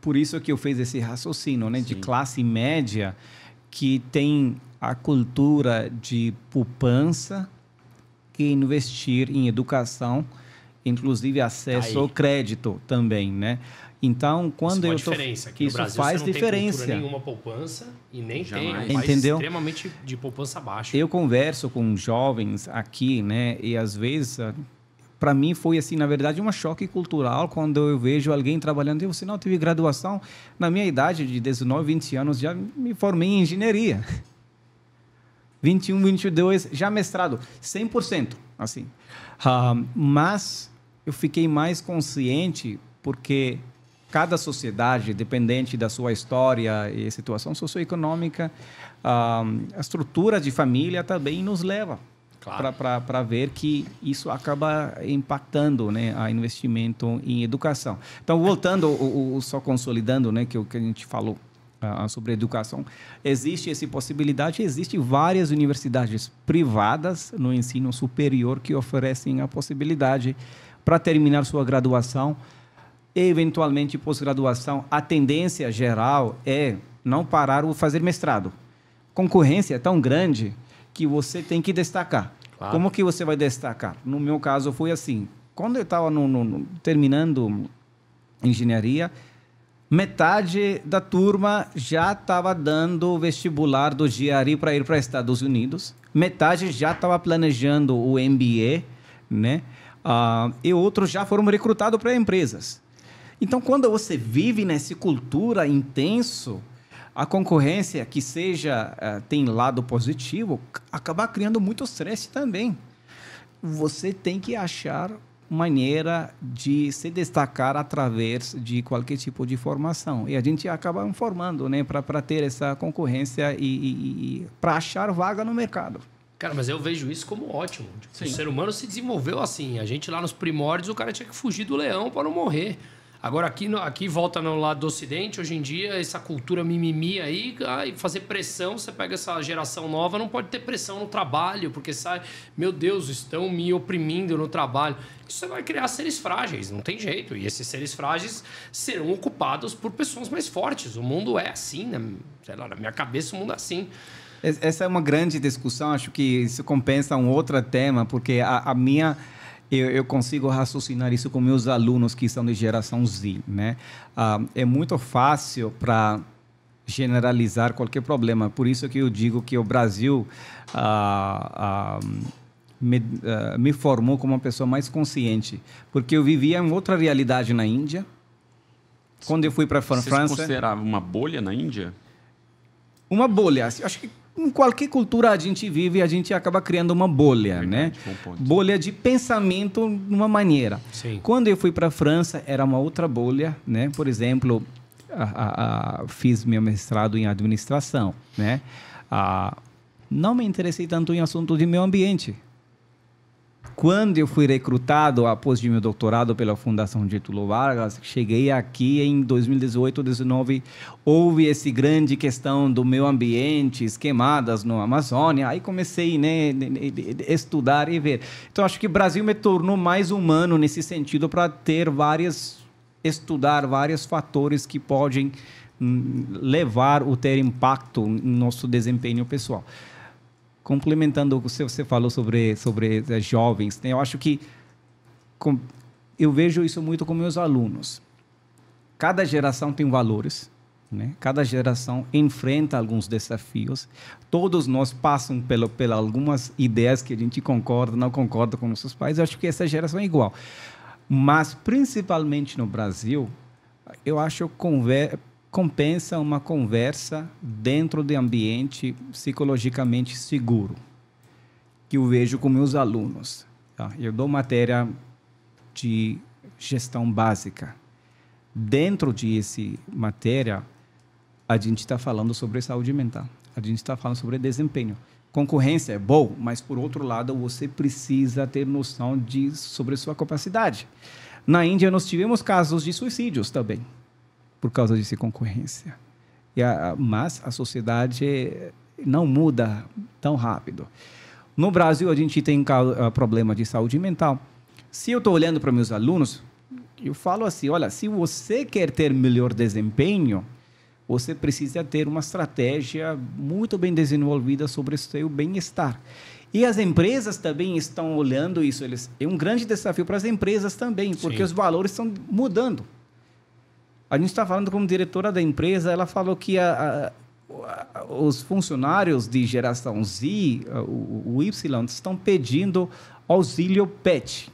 S3: por isso que eu fiz esse raciocínio, de classe média que tem a cultura de poupança e investir em educação, inclusive acesso ao crédito também, Então, quando
S2: isso diferença. Aqui
S3: isso
S2: no Brasil,
S3: faz
S2: você não
S3: diferença.
S2: Tem nenhuma poupança e nem tem. É um país
S3: Entendeu?
S2: extremamente de poupança baixa.
S3: Eu converso com jovens aqui, e às vezes, para mim foi assim, na verdade, um choque cultural quando eu vejo alguém trabalhando. Você não teve graduação? Na minha idade de 19, 20 anos, já me formei em engenharia. 21, 22, já mestrado, 100%, assim. Mas eu fiquei mais consciente porque cada sociedade, dependente da sua história e situação socioeconômica, a estrutura de família também nos leva para ver que isso acaba impactando a investimento em educação. Então, voltando, só consolidando que a gente falou sobre educação, existe essa possibilidade, existem várias universidades privadas no ensino superior que oferecem a possibilidade para terminar sua graduação, eventualmente pós-graduação. A tendência geral é não parar ou fazer mestrado. Concorrência é tão grande que você tem que destacar. Claro. Como que você vai destacar? No meu caso foi assim, quando eu estava terminando engenharia, metade da turma já estava dando o vestibular do GRE para ir para os Estados Unidos, metade já estava planejando o MBA, e outros já foram recrutados para empresas. Então, quando você vive nessa cultura intenso, a concorrência que tem lado positivo, acaba criando muito estresse também. Você tem que achar maneira de se destacar através de qualquer tipo de formação. E a gente acaba informando, para ter essa concorrência e para achar vaga no mercado.
S2: Cara, mas eu vejo isso como ótimo. O ser humano se desenvolveu assim. A gente lá nos primórdios, o cara tinha que fugir do leão para não morrer. Agora, aqui volta no lado do Ocidente, hoje em dia, essa cultura mimimi aí, fazer pressão, você pega essa geração nova, não pode ter pressão no trabalho, porque sai, meu Deus, estão me oprimindo no trabalho. Isso vai criar seres frágeis, não tem jeito. E esses seres frágeis serão ocupados por pessoas mais fortes. O mundo é assim, né? Sei lá, na minha cabeça o mundo é assim.
S3: Essa é uma grande discussão, acho que isso compensa um outro tema, porque a minha... Eu consigo raciocinar isso com meus alunos que são de geração Z, né? É muito fácil para generalizar qualquer problema. Por isso que eu digo que o Brasil me formou como uma pessoa mais consciente, porque eu vivia em outra realidade na Índia. Quando eu fui para a França...
S1: Você considerava uma bolha na Índia?
S3: Uma bolha. Acho que em qualquer cultura a gente vive, a gente acaba criando uma bolha, verdade, né? Bolha de pensamento de uma maneira.
S2: Sim.
S3: Quando eu fui para a França, era uma outra bolha, né? Por exemplo, fiz meu mestrado em administração, né? Não me interessei tanto em assuntos de meio ambiente. Quando eu fui recrutado após de meu doutorado pela Fundação Getúlio Vargas, cheguei aqui em 2018, 2019, houve essa grande questão do meio ambiente, queimadas no Amazônia, aí comecei, né, a estudar e ver. Então, acho que o Brasil me tornou mais humano nesse sentido para estudar vários fatores que podem levar ou ter impacto no nosso desempenho pessoal. Complementando o que você falou sobre jovens, né? Eu acho que eu vejo isso muito com meus alunos. Cada geração tem valores, né? Cada geração enfrenta alguns desafios. Todos nós passamos por algumas ideias que a gente concorda, não concorda com nossos pais. Eu acho que essa geração é igual. Mas, principalmente no Brasil, eu acho que compensa uma conversa dentro de ambiente psicologicamente seguro, que eu vejo com meus alunos. Tá? Eu dou matéria de gestão básica. Dentro dessa matéria, a gente está falando sobre saúde mental, a gente está falando sobre desempenho. Concorrência é bom, mas, por outro lado, você precisa ter noção sobre sua capacidade. Na Índia, nós tivemos casos de suicídios também, por causa dessa concorrência. Mas a sociedade não muda tão rápido. No Brasil, a gente tem problema de saúde mental. Se eu estou olhando para meus alunos, eu falo assim, olha, se você quer ter melhor desempenho, você precisa ter uma estratégia muito bem desenvolvida sobre o seu bem-estar. E as empresas também estão olhando isso. É um grande desafio para as empresas também, porque Sim. os valores estão mudando. A gente está falando com a diretora da empresa, ela falou que os funcionários de geração Z, o Y, estão pedindo auxílio PET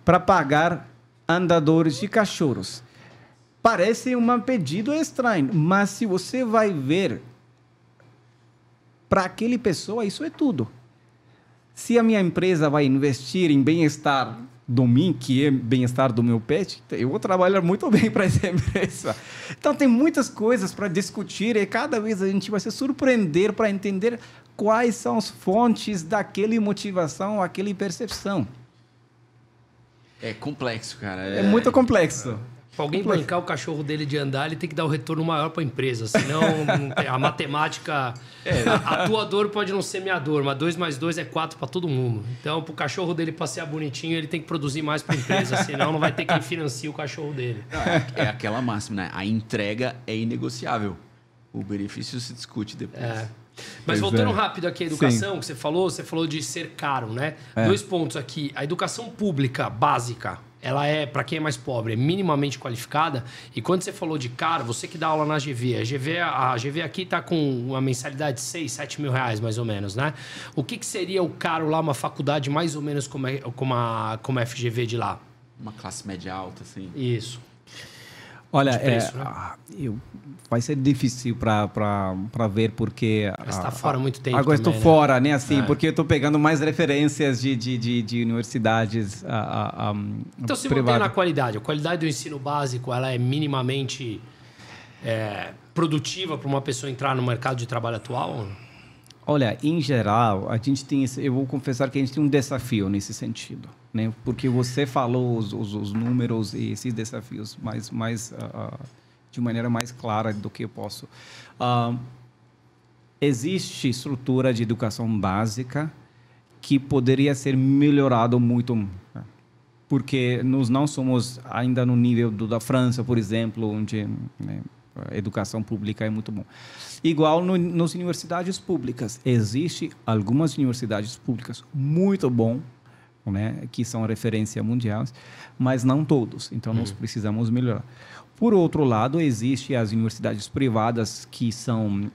S3: para pagar andadores de cachorros. Parece um pedido estranho, mas se você vai ver, para aquele pessoa, isso é tudo. Se a minha empresa vai investir em bem-estar do mim, que é bem-estar do meu pet, eu vou trabalhar muito bem para essa empresa. Então, tem muitas coisas para discutir e cada vez a gente vai se surpreender para entender quais são as fontes daquela motivação, aquela percepção.
S1: É complexo, cara.
S3: É muito complexo.
S2: Para alguém bancar o cachorro dele de andar, ele tem que dar um retorno maior para a empresa. Senão, a matemática... Atuador pode não ser meador, mas 2 mais 2 é 4 para todo mundo. Então, para o cachorro dele passear bonitinho, ele tem que produzir mais para a empresa. Senão, não vai ter quem financia o cachorro dele.
S1: É aquela máxima, né? A entrega é inegociável. O benefício se discute depois.
S2: Mas voltando rápido aqui à educação, Sim. que você falou de ser caro, né? 2 pontos aqui. A educação pública básica, ela é, para quem é mais pobre, é minimamente qualificada. E quando você falou de caro, você que dá aula na GV, a GV aqui está com uma mensalidade de 6, 7 mil reais, mais ou menos, né? O que seria o caro lá, uma faculdade mais ou menos como a FGV de lá?
S1: Uma classe média alta, assim.
S2: Isso.
S3: Olha, preço, né? Vai ser difícil para ver, porque...
S2: Você está fora há muito tempo
S3: agora
S2: também,
S3: estou fora, né? Assim, porque eu estou pegando mais referências de universidades
S2: então, se mantém na qualidade. A qualidade do ensino básico, ela é minimamente produtiva para uma pessoa entrar no mercado de trabalho atual?
S3: Olha, em geral, a gente tem eu vou confessar que a gente tem um desafio nesse sentido, né? Porque você falou os números e esses desafios de maneira mais clara do que eu posso. Existe estrutura de educação básica que poderia ser melhorado muito, porque nós não somos ainda no nível da França, por exemplo, onde, né, a educação pública é muito bom. Igual nas universidades públicas. Existem algumas universidades públicas muito bom, né, que são referência mundial, mas não todos. Então, nós precisamos melhorar. Por outro lado, existem as universidades privadas que são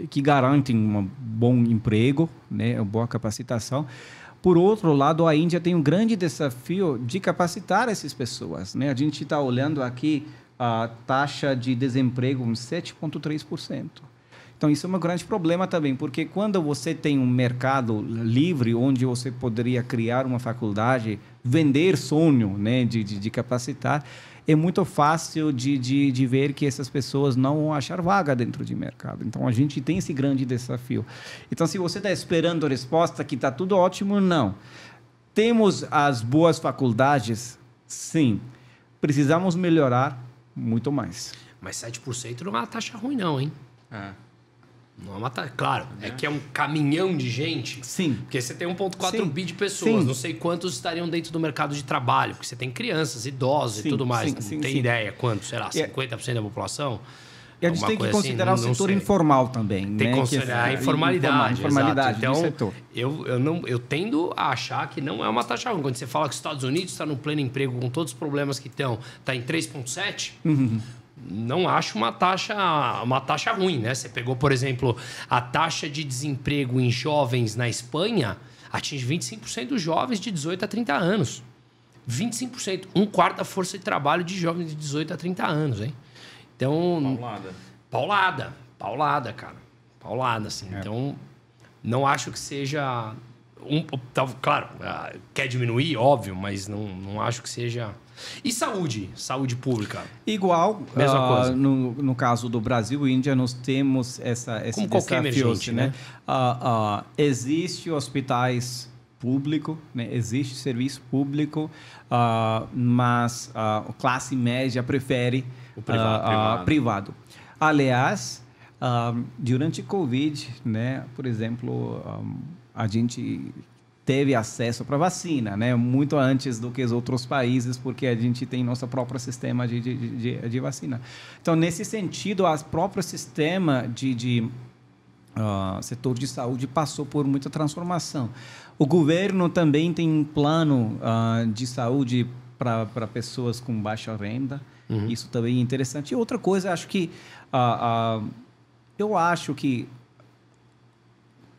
S3: que garantem um bom emprego, né, uma boa capacitação. Por outro lado, a Índia tem um grande desafio de capacitar essas pessoas, né? A gente está olhando aqui a taxa de desemprego 7,3%. Então, isso é um grande problema também, porque quando você tem um mercado livre, onde você poderia criar uma faculdade, vender sonho, né, de capacitar, é muito fácil de ver que essas pessoas não vão achar vaga dentro de mercado. Então, a gente tem esse grande desafio. Então, se você está esperando a resposta que está tudo ótimo, não. Temos as boas faculdades? Sim. Precisamos melhorar muito mais.
S2: Mas 7% não é uma taxa ruim, não, hein? Não é uma taxa... Claro, é que é um caminhão de gente.
S3: Sim.
S2: Porque você tem 1,4 bi de pessoas. Sim. Não sei quantos estariam dentro do mercado de trabalho. Porque você tem crianças, idosos e tudo mais. Não tem ideia quanto, sei lá, 50% da população?
S3: E a gente tem que considerar assim, o setor informal também.
S2: Tem que considerar a informalidade.
S3: Informalidade
S2: então,
S3: do setor.
S2: Eu tendo a achar que não é uma taxa ruim. Quando você fala que os Estados Unidos está no pleno emprego com todos os problemas que estão, está em 3,7%, não acho uma taxa ruim, né? Você pegou, por exemplo, a taxa de desemprego em jovens na Espanha, atinge 25% dos jovens de 18 a 30 anos. 25%. Um quarto da força de trabalho de jovens de 18 a 30 anos, hein? Então... Paulada, cara. Paulada, assim. Então, não acho que seja... claro, quer diminuir, óbvio, mas não acho que seja... E saúde? Saúde pública?
S3: Igual.
S2: Mesma coisa.
S3: No caso do Brasil e Índia, nós temos esse
S2: como qualquer emergente,
S3: né? Existe hospitais públicos, né? Existe serviço público, mas a classe média prefere
S1: o
S3: privado. Aliás, durante a Covid, né? Por exemplo, a gente teve acesso para vacina, né? Muito antes do que os outros países, porque a gente tem nosso próprio sistema de vacina. Então, nesse sentido, o próprio sistema setor de saúde passou por muita transformação. O governo também tem um plano de saúde para pessoas com baixa renda. Isso também é interessante. E outra coisa, eu acho que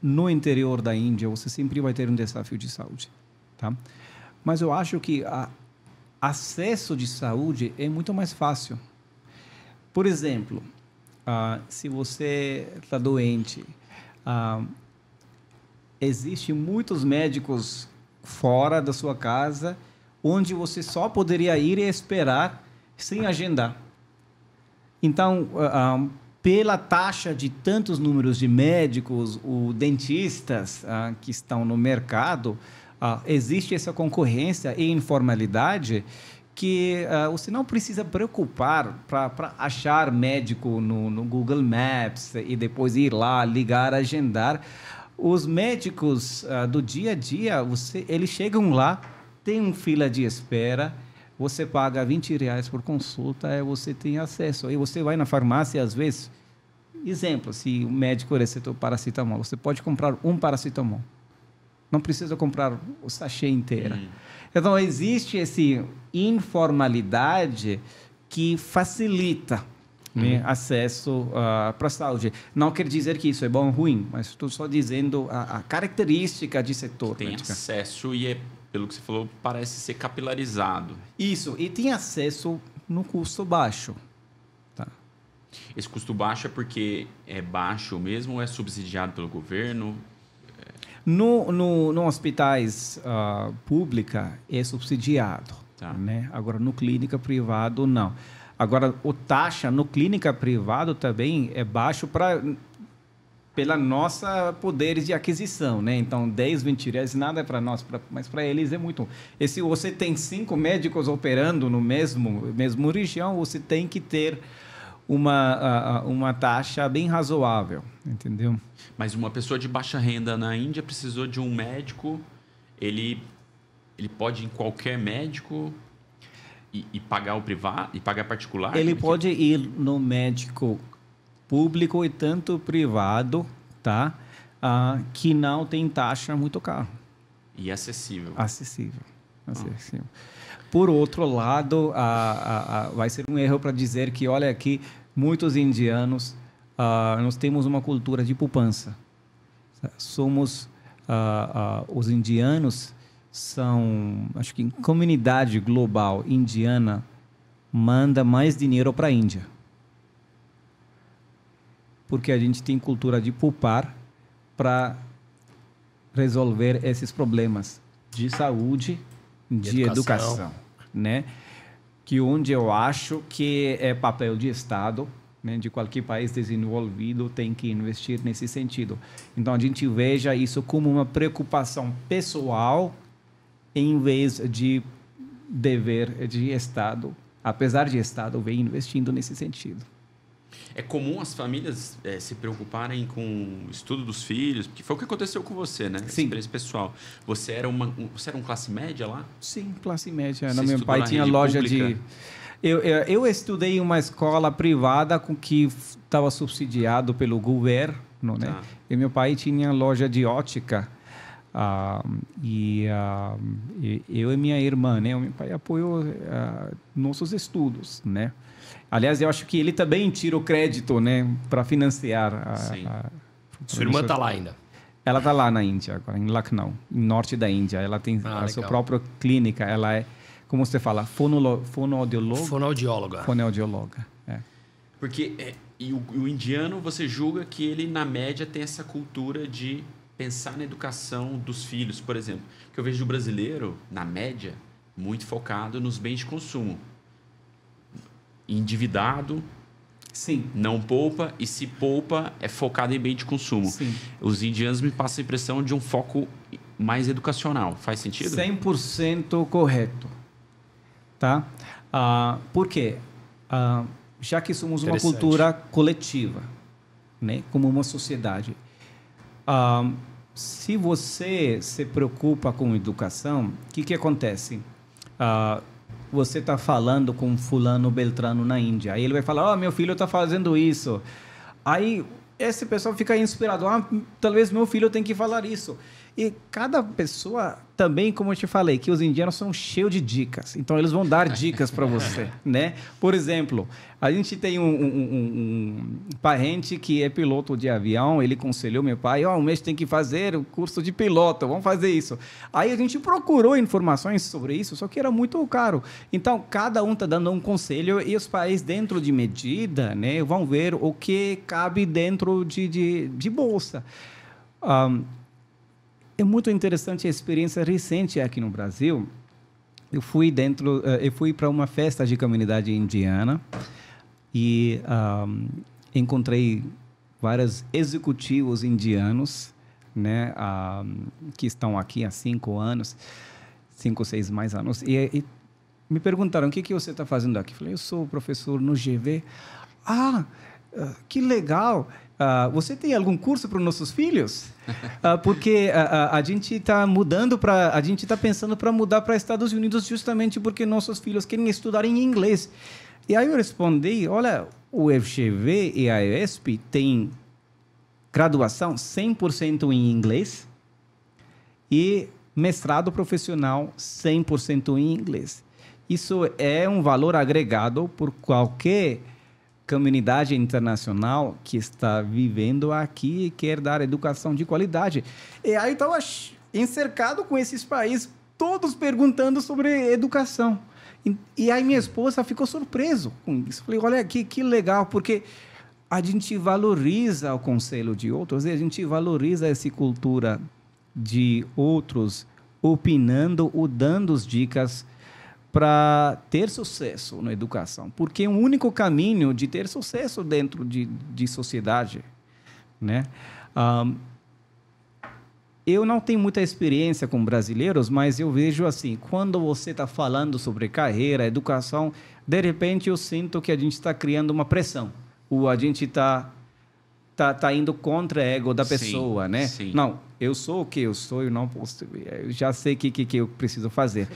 S3: no interior da Índia, você sempre vai ter um desafio de saúde, tá? Mas eu acho que acesso de saúde é muito mais fácil. Por exemplo, se você está doente, existem muitos médicos fora da sua casa, onde você só poderia ir e esperar sem agendar. Então, pela taxa de tantos números de médicos, dentistas que estão no mercado, existe essa concorrência e informalidade que você não precisa preocupar para achar médico no Google Maps e depois ir lá, ligar, agendar. Os médicos do dia a dia, eles chegam lá, tem uma fila de espera, você paga R$20 por consulta e você tem acesso. Aí você vai na farmácia, às vezes, exemplo, se o médico receitou paracetamol, você pode comprar um paracetamol. Não precisa comprar o sachê inteiro. Então, existe essa informalidade que facilita acesso para a saúde. Não quer dizer que isso é bom ou ruim, mas estou só dizendo a característica de setor.
S1: Tem acesso e pelo que você falou, parece ser capilarizado.
S3: Isso, e tem acesso no custo baixo. Tá.
S1: Esse custo baixo é porque é baixo mesmo ou é subsidiado pelo governo?
S3: No hospitais pública é subsidiado.
S1: Tá.
S3: Né? Agora, no clínica privado, não. Agora, a taxa no clínica privado também é baixo para pela nossa poderes de aquisição, né? Então, 10, 20 reais nada é para nós, mas para eles é muito. E se você tem 5 médicos operando no mesmo região, você tem que ter uma taxa bem razoável, entendeu?
S1: Mas uma pessoa de baixa renda na Índia precisou de um médico, ele pode ir em qualquer médico e pagar o privado, e pagar particular?
S3: Ele pode ir no médico público e tanto privado, tá? Que não tem taxa muito cara.
S1: E acessível.
S3: Acessível. Por outro lado, vai ser um erro para dizer que, olha aqui, muitos indianos, nós temos uma cultura de poupança. Os indianos são, acho que em comunidade global indiana, manda mais dinheiro para a Índia. Porque a gente tem cultura de poupar para resolver esses problemas de saúde, de educação, né? Que onde eu acho que é papel de Estado, né, de qualquer país desenvolvido, tem que investir nesse sentido. Então, a gente veja isso como uma preocupação pessoal em vez de dever de Estado, apesar de Estado vem investindo nesse sentido.
S1: É comum as famílias se preocuparem com o estudo dos filhos, porque foi o que aconteceu com você, né?
S3: Sim.
S1: Experiência pessoal. Você era uma classe média lá?
S3: Sim, classe média.
S1: Você
S3: meu pai tinha loja
S1: pública?
S3: Eu estudei em uma escola privada com que estava subsidiado pelo governo, né?
S1: Tá.
S3: E meu pai tinha loja de ótica. Eu e minha irmã, né? O meu pai apoiou nossos estudos, né? Aliás, eu acho que ele também tira o crédito, né, para financiar.
S2: Sua irmã está lá ainda?
S3: Ela está lá na Índia agora, em Lucknow, no norte da Índia. Ela tem a sua própria clínica. Ela é, como você fala, fonoaudióloga. Fonoaudióloga. É.
S1: Porque o indiano, você julga que ele, na média, tem essa cultura de pensar na educação dos filhos, por exemplo. Que eu vejo o brasileiro, na média, muito focado nos bens de consumo. Endividado,
S3: sim,
S1: não poupa, e se poupa, é focado em bem de consumo.
S3: Sim.
S1: Os indianos me passam a impressão de um foco mais educacional. Faz sentido?
S3: 100% correto. Tá? Por quê? Já que somos uma cultura coletiva, né? Como uma sociedade. Se você se preocupa com educação, o que acontece? Você está falando com fulano beltrano na Índia. Aí ele vai falar, meu filho está fazendo isso. Aí esse pessoal fica inspirado. Talvez meu filho tenha que falar isso. E cada pessoa também, como eu te falei, que os indianos são cheios de dicas. Então, eles vão dar dicas para você, né? Por exemplo, a gente tem um parente que é piloto de avião. Ele aconselhou meu pai, um mês tem que fazer o curso de piloto, vamos fazer isso. Aí a gente procurou informações sobre isso, só que era muito caro. Então, cada um está dando um conselho e os pais, dentro de medida, né, vão ver o que cabe dentro de bolsa. É muito interessante a experiência recente aqui no Brasil. Eu fui para uma festa de comunidade indiana e encontrei vários executivos indianos, né, que estão aqui há 5 anos, 5 ou 6 mais anos. E me perguntaram, o que você está fazendo aqui? Eu falei, eu sou professor no GV. Que legal! Você tem algum curso para os nossos filhos? Porque a gente está a gente está pensando para mudar para Estados Unidos justamente porque nossos filhos querem estudar em inglês. E aí eu respondi, olha, o FGV e a ESP têm graduação 100% em inglês e mestrado profissional 100% em inglês. Isso é um valor agregado por qualquer comunidade internacional que está vivendo aqui e quer dar educação de qualidade. E aí estava encercado com esses países, todos perguntando sobre educação. E aí minha esposa ficou surpresa com isso. Falei, olha, que legal, porque a gente valoriza o conselho de outros e a gente valoriza essa cultura de outros opinando ou dando as dicas para ter sucesso na educação, porque é o único caminho de ter sucesso dentro de sociedade, né? Eu não tenho muita experiência com brasileiros, mas eu vejo assim, quando você está falando sobre carreira, educação, de repente eu sinto que a gente está criando uma pressão, ou a gente está indo contra o ego da pessoa, né?
S1: Sim.
S3: Não, eu sou o que eu sou, eu não posso, eu já sei o que eu preciso fazer.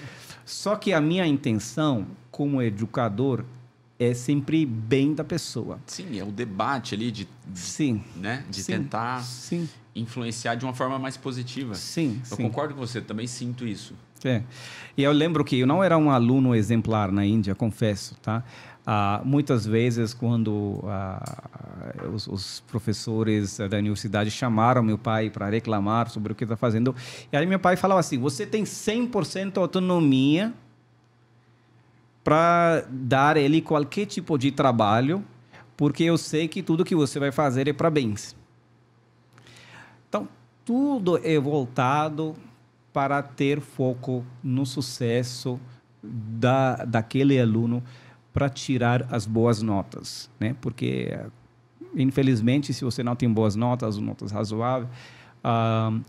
S3: Só que a minha intenção como educador é sempre bem da pessoa.
S1: Sim, é o debate ali de,
S3: Sim.
S1: né? De
S3: Sim.
S1: tentar
S3: Sim.
S1: influenciar de uma forma mais positiva.
S3: Sim.
S1: Eu concordo com você, também sinto isso.
S3: E eu lembro que eu não era um aluno exemplar na Índia, confesso, tá? Muitas vezes, quando os professores da universidade chamaram meu pai para reclamar sobre o que está fazendo, e aí meu pai falava assim, você tem 100% autonomia para dar ele qualquer tipo de trabalho, porque eu sei que tudo que você vai fazer é para bens. Então, tudo é voltado para ter foco no sucesso daquele aluno para tirar as boas notas, né? Porque, infelizmente, se você não tem boas notas razoáveis,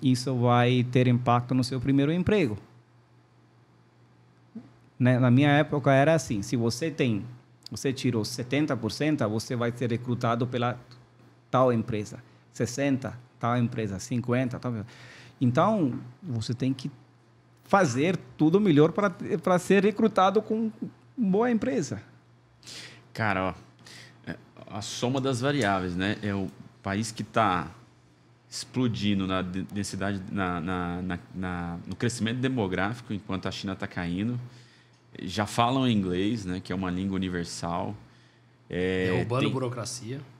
S3: isso vai ter impacto no seu primeiro emprego. Né? Na minha época era assim, se você tirou 70%, você vai ser recrutado pela tal empresa, 60%, tal empresa, 50%, tal. Então, você tem que fazer tudo melhor para ser recrutado com boa empresa.
S1: Cara, ó, a soma das variáveis, né? É o país que está explodindo na densidade, no crescimento demográfico, enquanto a China está caindo. Já falam inglês, né? Que é uma língua universal.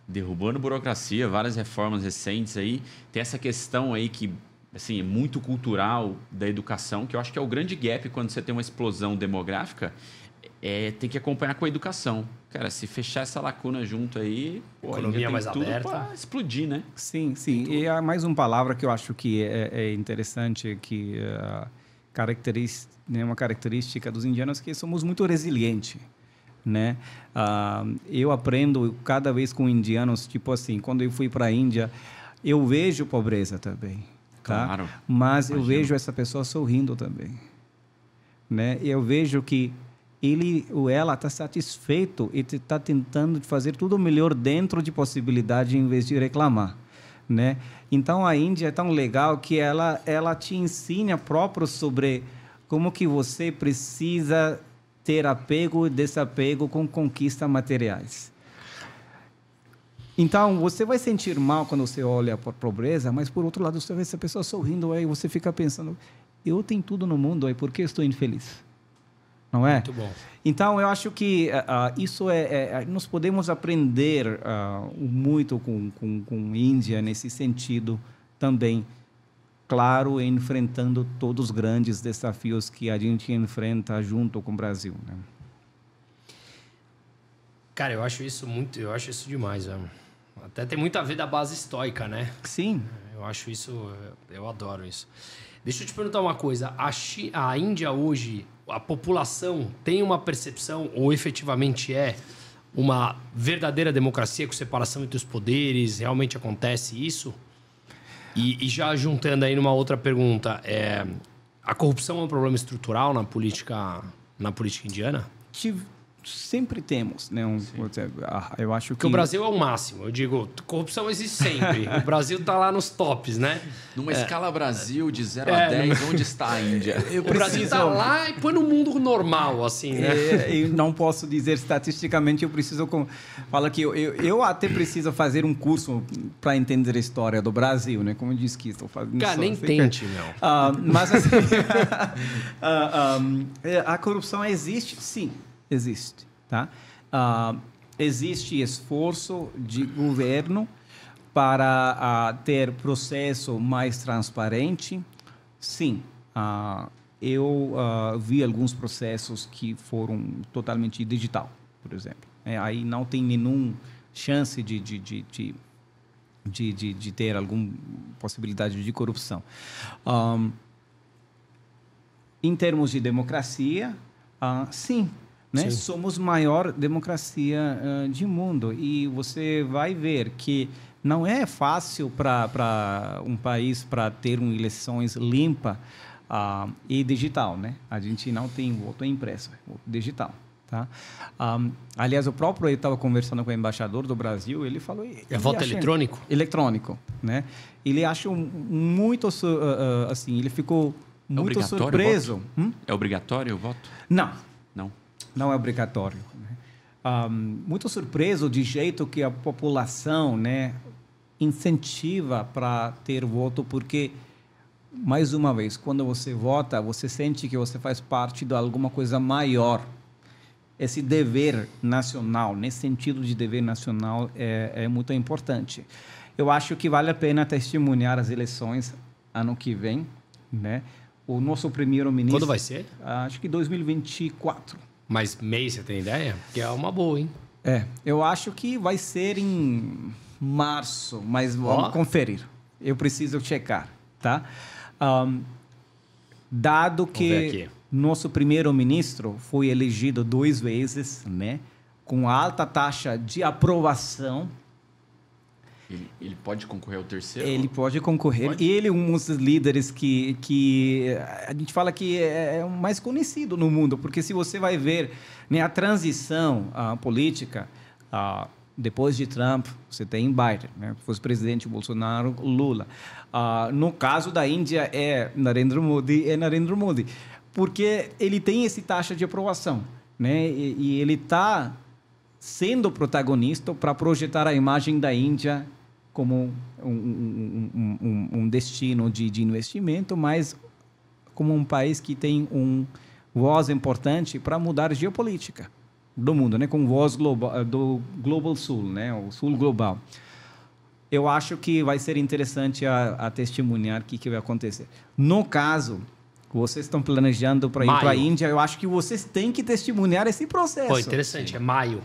S1: Derrubando burocracia, várias reformas recentes aí. Tem essa questão aí que assim, é muito cultural da educação, que eu acho que é o grande gap quando você tem uma explosão demográfica, tem que acompanhar com a educação. Cara, se fechar essa lacuna junto aí,
S2: economia mais
S1: tudo
S2: aberta
S1: para explodir, né?
S3: Sim. E há mais uma palavra que eu acho que é interessante, que uma característica dos indianos, que somos muito resilientes. Né? Eu aprendo cada vez com indianos, tipo assim, quando eu fui para a Índia, eu vejo pobreza também. Tá?
S1: Claro.
S3: Mas eu vejo essa pessoa sorrindo também. Né? Eu vejo que ele ou ela está satisfeito e está tentando fazer tudo melhor dentro de possibilidade em vez de reclamar. Né? Então, a Índia é tão legal que ela te ensina próprio sobre como que você precisa ter apego e desapego com conquistas materiais. Então, você vai sentir mal quando você olha para a pobreza, mas, por outro lado, você vê essa pessoa sorrindo, aí você fica pensando, eu tenho tudo no mundo, aí por que eu estou infeliz? Não é?
S2: Muito bom.
S3: Então, eu acho que isso nós podemos aprender muito com Índia nesse sentido também. Claro, enfrentando todos os grandes desafios que a gente enfrenta junto com o Brasil. Né?
S2: Cara, eu acho isso demais. Até tem muito a ver da base estoica, né?
S3: Sim.
S2: Eu acho isso, eu adoro isso. Deixa eu te perguntar uma coisa. A Índia hoje, a população tem uma percepção, ou efetivamente é uma verdadeira democracia com separação entre os poderes? Realmente acontece isso? E já juntando aí numa outra pergunta, a corrupção é um problema estrutural na política indiana?
S3: Sempre temos, né? Eu acho que...
S2: Porque o Brasil é o máximo. Eu digo, corrupção existe sempre. O Brasil está lá nos tops, né?
S1: Numa escala Brasil de 0 a 10, onde está a Índia?
S2: O Brasil está lá e põe no mundo normal, assim, né?
S3: Eu não posso dizer estatisticamente, eu preciso... Fala que eu até preciso fazer um curso para entender a história do Brasil, né? Como eu disse que estou fazendo...
S2: Cara, nem tente, meu.
S3: Mas assim... a corrupção existe, sim. Existe, tá? Existe esforço de governo para ter processo mais transparente? Sim. Eu vi alguns processos que foram totalmente digital, por exemplo. Aí não tem nenhuma chance de ter alguma possibilidade de corrupção. Em termos de democracia, sim. Né? Somos a maior democracia do mundo e você vai ver que não é fácil para um país para ter uma eleições limpa e digital, né? A gente não tem voto impresso, é voto digital. Tá? Aliás, o próprio eu estava conversando com o embaixador do Brasil, ele falou...
S2: É voto eletrônico?
S3: Eletrônico, né? Ele acha muito... assim, ele ficou muito surpreso.
S1: É obrigatório o voto?
S3: Não.
S1: Não?
S3: Não é obrigatório. Né? Muito surpreso de jeito que a população, né, incentiva para ter voto, porque... Mais uma vez, quando você vota, você sente que você faz parte de alguma coisa maior. Esse dever nacional, nesse sentido de dever nacional, é muito importante. Eu acho que vale a pena testemunhar as eleições ano que vem, né? O nosso primeiro-ministro...
S2: Quando vai ser?
S3: Acho que 2024.
S2: Mas mês, você tem ideia? Que é uma boa, hein?
S3: Eu acho que vai ser em março, mas vamos conferir. Eu preciso checar, tá? Dado que nosso primeiro-ministro foi elegido 2 vezes, né, com alta taxa de aprovação.
S1: Ele pode concorrer ao terceiro?
S3: Ele pode concorrer. Pode? Ele é um dos líderes que a gente fala que é o mais conhecido no mundo, porque se você vai ver, né, a transição política, depois de Trump, você tem Biden, né? Foi presidente Bolsonaro, Lula. No caso da Índia, é Narendra Modi, porque ele tem essa taxa de aprovação, né? E ele está sendo protagonista para projetar a imagem da Índia como um destino de investimento, mas como um país que tem uma voz importante para mudar a geopolítica do mundo, né, com voz global, do Global Sul, né, o Sul global. Eu acho que vai ser interessante a testemunhar o que vai acontecer. No caso, vocês estão planejando para ir para a Índia, eu acho que vocês têm que testemunhar esse processo.
S2: Pô, interessante, é maio.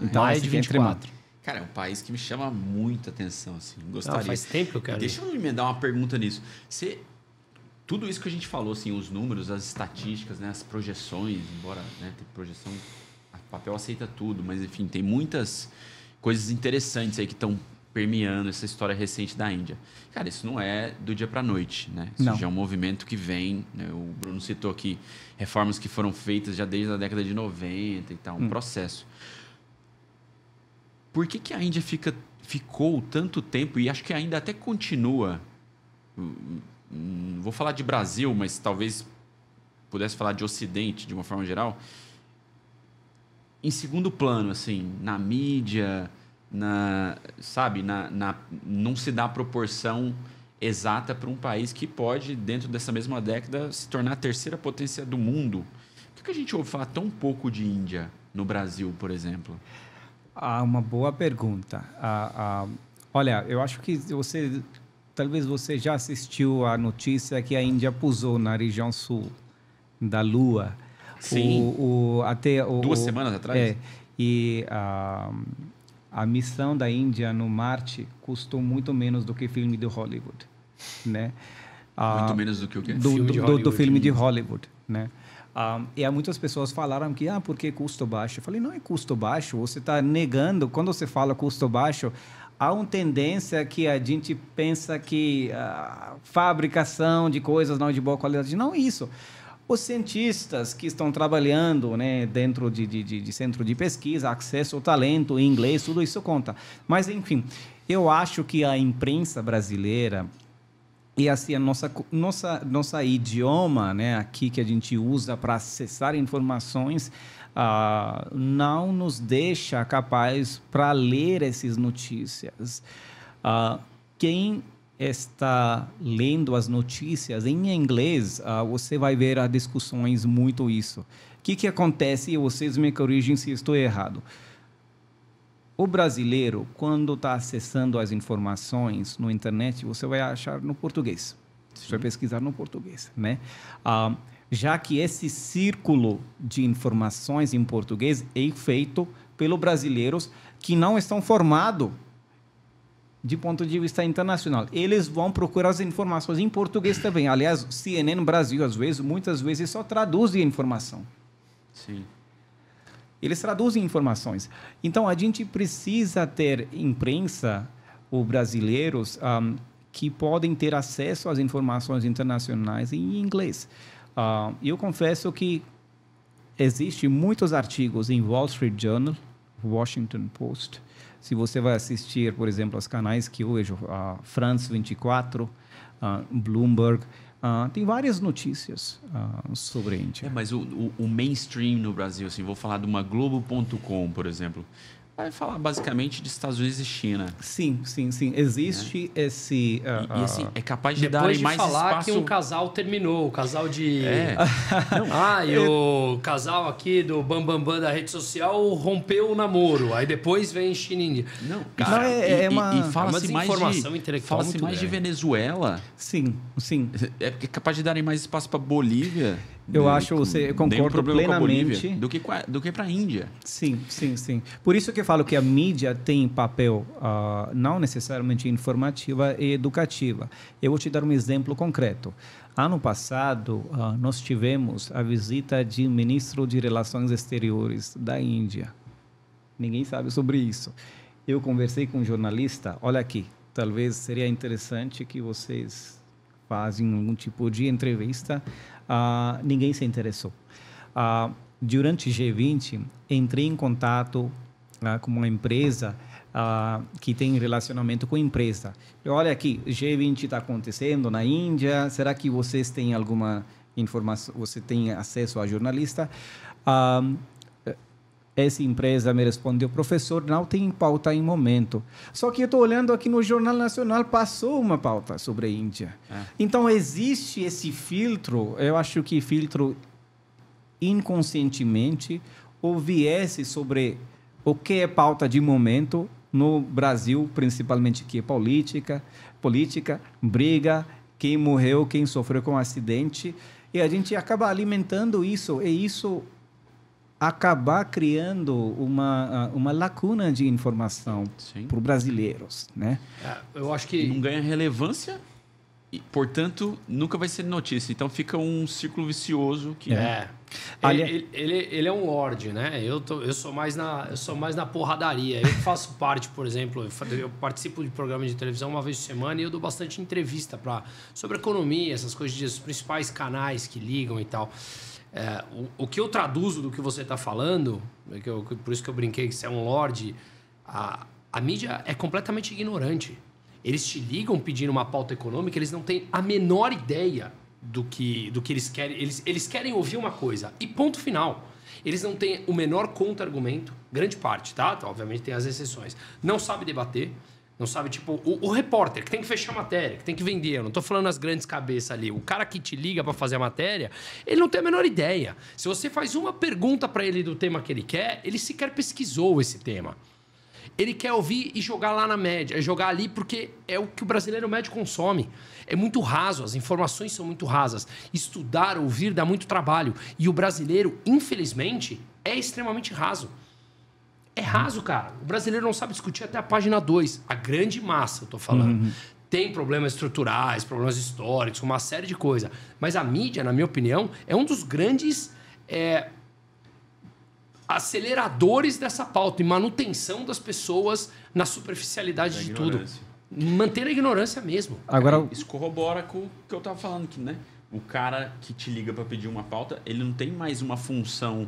S3: Então, maio de 24.
S1: Cara, é um país que me chama muita atenção, assim, gostaria.
S2: Não, faz tempo que eu quero.
S1: Deixa eu emendar uma pergunta nisso. Tudo isso que a gente falou, assim, os números, as estatísticas, né, as projeções, embora, né, tem projeção... O papel aceita tudo, mas enfim, tem muitas coisas interessantes aí que estão permeando essa história recente da Índia. Cara, isso não é do dia para a noite, né? Isso já é um movimento que vem, né? O Bruno citou aqui reformas que foram feitas já desde a década de 90 e tal, um processo. Por que a Índia ficou tanto tempo, e acho que ainda até continua, vou falar de Brasil, mas talvez pudesse falar de Ocidente de uma forma geral, em segundo plano, assim, na mídia, não se dá a proporção exata para um país que pode, dentro dessa mesma década, se tornar a terceira potência do mundo. Por que a gente ouve falar tão pouco de Índia no Brasil, por exemplo?
S3: Uma boa pergunta. Olha, eu acho que talvez você já assistiu a notícia que a Índia pousou na região sul da Lua.
S1: Sim,
S3: até
S1: 2 semanas atrás.
S3: E a missão da Índia no Marte custou muito menos do que filme de Hollywood, né?
S1: Muito menos do que o quê?
S3: Do filme de Hollywood, né? E muitas pessoas falaram que porque custo baixo. Eu falei, não é custo baixo, você está negando. Quando você fala custo baixo, há uma tendência que a gente pensa que fabricação de coisas não é de boa qualidade. Não é isso. Os cientistas que estão trabalhando, né, dentro de centro de pesquisa, acesso ao talento, inglês, tudo isso conta. Mas, enfim, eu acho que a imprensa brasileira e assim a nossa idioma, né, aqui que a gente usa para acessar informações, não nos deixa capaz para ler essas notícias. Quem está lendo as notícias em inglês, você vai ver as discussões muito isso. O que acontece? E vocês me corrigem se estou errado. O brasileiro, quando está acessando as informações no internet, você vai achar no português. Você vai pesquisar no português, né? Já que esse círculo de informações em português é feito pelos brasileiros que não estão formados de ponto de vista internacional. Eles vão procurar as informações em português também. Aliás, CNN Brasil, muitas vezes, só traduzem a informação.
S1: Sim.
S3: Eles traduzem informações. Então, a gente precisa ter imprensa os brasileiros que podem ter acesso às informações internacionais em inglês. Eu confesso que existem muitos artigos em Wall Street Journal, Washington Post. Se você vai assistir, por exemplo, aos canais que eu vejo, France 24, Bloomberg, tem várias notícias sobre a Índia.
S1: Mas o mainstream no Brasil, assim, vou falar de uma Globo.com, por exemplo, vai falar basicamente de Estados Unidos e China.
S3: Sim. Existe esse...
S1: E assim, é capaz de
S2: Depois
S1: dar mais
S2: falar
S1: espaço...
S2: que um casal terminou, o casal de...
S1: Não,
S2: e o casal aqui do Bambambam da rede social rompeu o namoro. Aí depois vem China e Índia.
S1: Não, cara,
S3: uma
S1: fala-se mais
S2: desinformação intelectual
S1: fala-se
S2: muito
S1: mais de
S2: grande.
S1: Venezuela.
S3: Sim.
S1: É capaz de darem mais espaço para Bolívia.
S3: Eu concordo plenamente.
S1: Do que para a Índia.
S3: Sim. Por isso que eu falo que a mídia tem papel não necessariamente informativa e educativa. Eu vou te dar um exemplo concreto. Ano passado, nós tivemos a visita de ministro de Relações Exteriores da Índia. Ninguém sabe sobre isso. Eu conversei com um jornalista. Olha aqui, talvez seria interessante que vocês fazem algum tipo de entrevista. Ninguém se interessou. Durante G20, entrei em contato com uma empresa que tem relacionamento com a empresa. Olha aqui, G20 está acontecendo na Índia, será que vocês têm alguma informação, você tem acesso a jornalista? Essa empresa me respondeu, professor, não tem pauta em momento. Só que eu estou olhando aqui no Jornal Nacional, passou uma pauta sobre a Índia. Então, existe esse filtro, eu acho que filtro inconscientemente, ou viés sobre o que é pauta de momento no Brasil, principalmente que é política, briga, quem morreu, quem sofreu com um acidente, e a gente acaba alimentando isso, e isso acabar criando uma lacuna de informação para os brasileiros, né?
S2: Eu acho que
S1: não ganha relevância e, portanto, nunca vai ser notícia. Então fica um círculo vicioso que
S2: ele é um lorde, né? Eu sou mais na porradaria. Eu faço parte, por exemplo, eu participo de programa de televisão uma vez por semana e eu dou bastante entrevista sobre economia, essas coisas, os principais canais que ligam e tal. O que eu traduzo do que você está falando, por isso que eu brinquei que você é um lorde, a mídia é completamente ignorante. Eles te ligam pedindo uma pauta econômica, eles não têm a menor ideia do que eles querem. Eles querem ouvir uma coisa e ponto final. Eles não têm o menor contra-argumento, grande parte, tá? Obviamente tem as exceções. Não sabe debater. Não sabe, tipo, o repórter que tem que fechar a matéria, que tem que vender. Eu não tô falando as grandes cabeças ali. O cara que te liga para fazer a matéria, ele não tem a menor ideia. Se você faz uma pergunta para ele do tema que ele quer, ele sequer pesquisou esse tema. Ele quer ouvir e jogar lá na média, jogar ali porque é o que o brasileiro médio consome. É muito raso, as informações são muito rasas. Estudar, ouvir dá muito trabalho. E o brasileiro, infelizmente, é extremamente raso. É raso, cara. O brasileiro não sabe discutir até a página 2. A grande massa, eu tô falando. Tem problemas estruturais, problemas históricos, uma série de coisas. Mas a mídia, na minha opinião, é um dos grandes aceleradores dessa pauta e manutenção das pessoas na superficialidade de tudo. Manter a ignorância mesmo.
S1: Agora, isso corrobora com o que eu tava falando aqui, né? O cara que te liga para pedir uma pauta, ele não tem mais uma função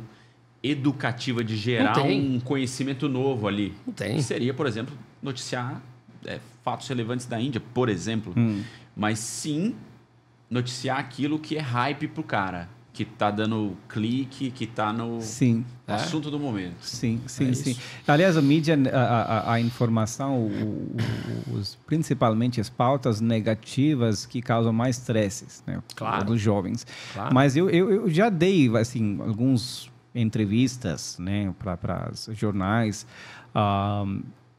S1: educativa de gerar um conhecimento novo ali.
S2: Não tem.
S1: Que seria, por exemplo, noticiar fatos relevantes da Índia, por exemplo. Mas sim noticiar aquilo que é hype pro cara, que tá dando clique, que tá no assunto do momento.
S3: Sim. Aliás, a mídia, a informação, principalmente as pautas negativas que causam mais estresses, né?
S2: Claro.
S3: Dos jovens.
S2: Claro.
S3: Mas eu já dei, assim, alguns entrevistas, né, para jornais,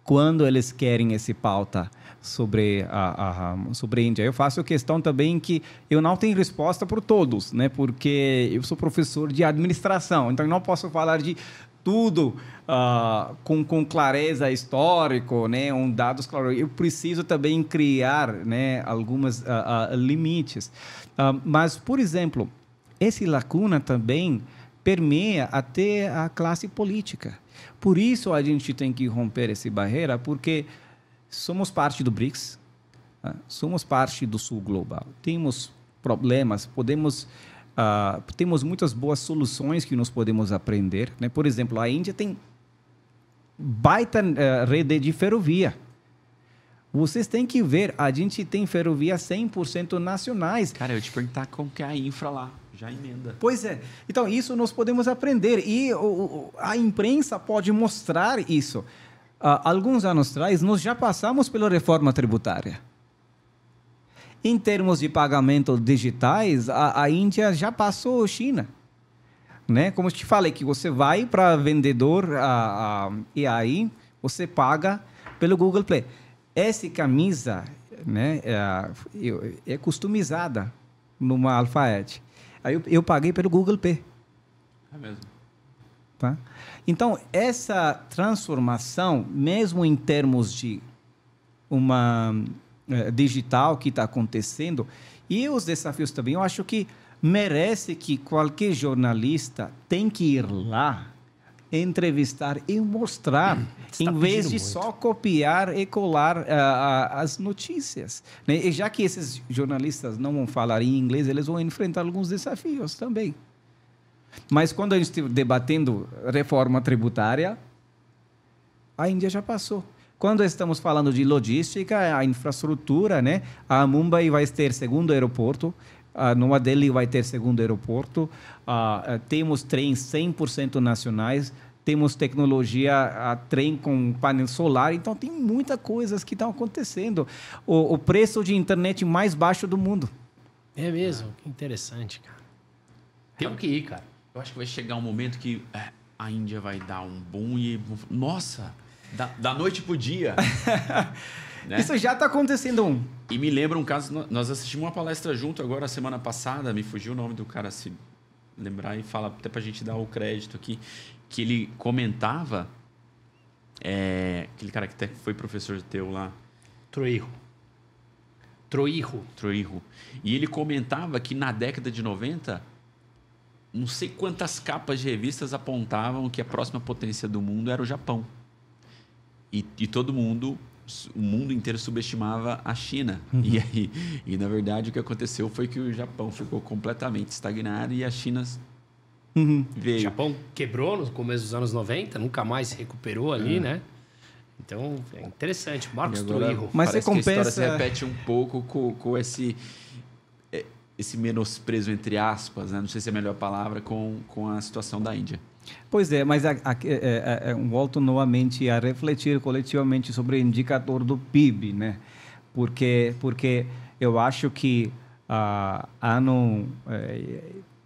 S3: quando eles querem essa pauta sobre a Índia. Eu faço questão também que eu não tenho resposta por todos, né, porque eu sou professor de administração, então eu não posso falar de tudo com clareza histórico, né, dados claros. Eu preciso também criar, né, algumas limites. Mas, por exemplo, essa lacuna também permeia até a classe política. Por isso a gente tem que romper essa barreira, porque somos parte do BRICS, somos parte do Sul Global. Temos problemas, temos muitas boas soluções que nós podemos aprender, né? Por exemplo, a Índia tem baita rede de ferrovia. Vocês têm que ver, a gente tem ferrovias 100% nacionais.
S1: Cara, eu ia te perguntar como que é a infra lá, já emenda.
S3: Pois é. Então, isso nós podemos aprender. E a imprensa pode mostrar isso. Alguns anos atrás, nós já passamos pela reforma tributária. Em termos de pagamento digitais, a Índia já passou a China. Né? Como eu te falei, que você vai para vendedor e aí você paga pelo Google Play. Essa camisa, né, é customizada numa Alphaed. Aí eu paguei pelo Google Pay.
S1: É mesmo.
S3: Tá? Então, essa transformação, mesmo em termos de uma digital que está acontecendo, e os desafios também, eu acho que merece que qualquer jornalista tem que ir lá, entrevistar e mostrar, em vez de só copiar e colar as notícias. Né? E já que esses jornalistas não vão falar em inglês, eles vão enfrentar alguns desafios também. Mas quando a gente estiver debatendo reforma tributária, a Índia já passou. Quando estamos falando de logística, a infraestrutura, né? A Mumbai vai ter segundo aeroporto, a Nova Delhi vai ter segundo aeroporto, temos trens 100% nacionais, temos tecnologia, trem com painel solar, então tem muitas coisas que estão acontecendo. O preço de internet mais baixo do mundo.
S2: É mesmo? Que interessante, cara. Temos que ir, cara.
S1: Eu acho que vai chegar um momento que a Índia vai dar um boom e... Nossa, da noite pro dia. Né?
S3: Isso já está acontecendo.
S1: E me lembra um caso, nós assistimos uma palestra junto agora, semana passada, me fugiu o nome do cara, se lembrar e fala, até pra gente dar o crédito aqui, que ele comentava, aquele cara que até foi professor teu lá.
S2: Troirro.
S1: E ele comentava que na década de 90, não sei quantas capas de revistas apontavam que a próxima potência do mundo era o Japão. E todo mundo... O mundo inteiro subestimava a China. Uhum. E, na verdade, o que aconteceu foi que o Japão ficou completamente estagnado e a China veio.
S2: O Japão quebrou no começo dos anos 90, nunca mais se recuperou ali, né? Então, é interessante. Marcos Troirro.
S3: Mas você compensa...
S1: que a história se repete um pouco com esse menosprezo, entre aspas, né? Não sei se é a melhor palavra, com a situação da Índia.
S3: Pois é, mas volto novamente a refletir coletivamente sobre o indicador do PIB, né? Porque eu acho que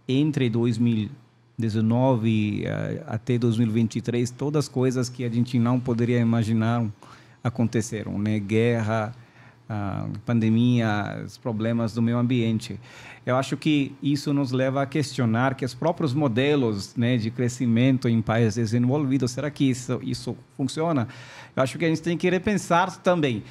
S3: entre 2019 até 2023, todas as coisas que a gente não poderia imaginar aconteceram, né? Guerra, pandemia, os problemas do meio ambiente. Eu acho que isso nos leva a questionar que os próprios modelos, né, de crescimento em países desenvolvidos, será que isso funciona? Eu acho que a gente tem que repensar também.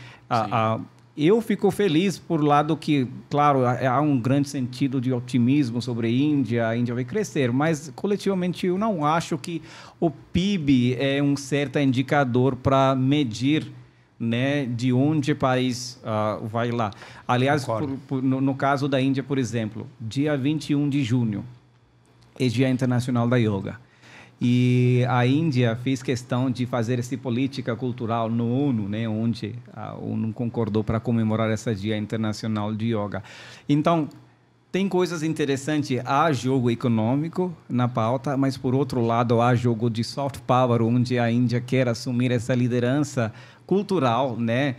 S3: Eu fico feliz por lado que, claro, há um grande sentido de otimismo sobre a Índia vai crescer, mas coletivamente eu não acho que o PIB é um certo indicador para medir, né, de onde o país vai lá. Aliás, no caso da Índia, por exemplo, dia 21 de junho é Dia Internacional da Yoga. E a Índia fez questão de fazer essa política cultural no ONU, né, onde a ONU concordou para comemorar esse Dia Internacional de Yoga. Então, tem coisas interessantes. Há jogo econômico na pauta, mas, por outro lado, há jogo de soft power, onde a Índia quer assumir essa liderança cultural, né?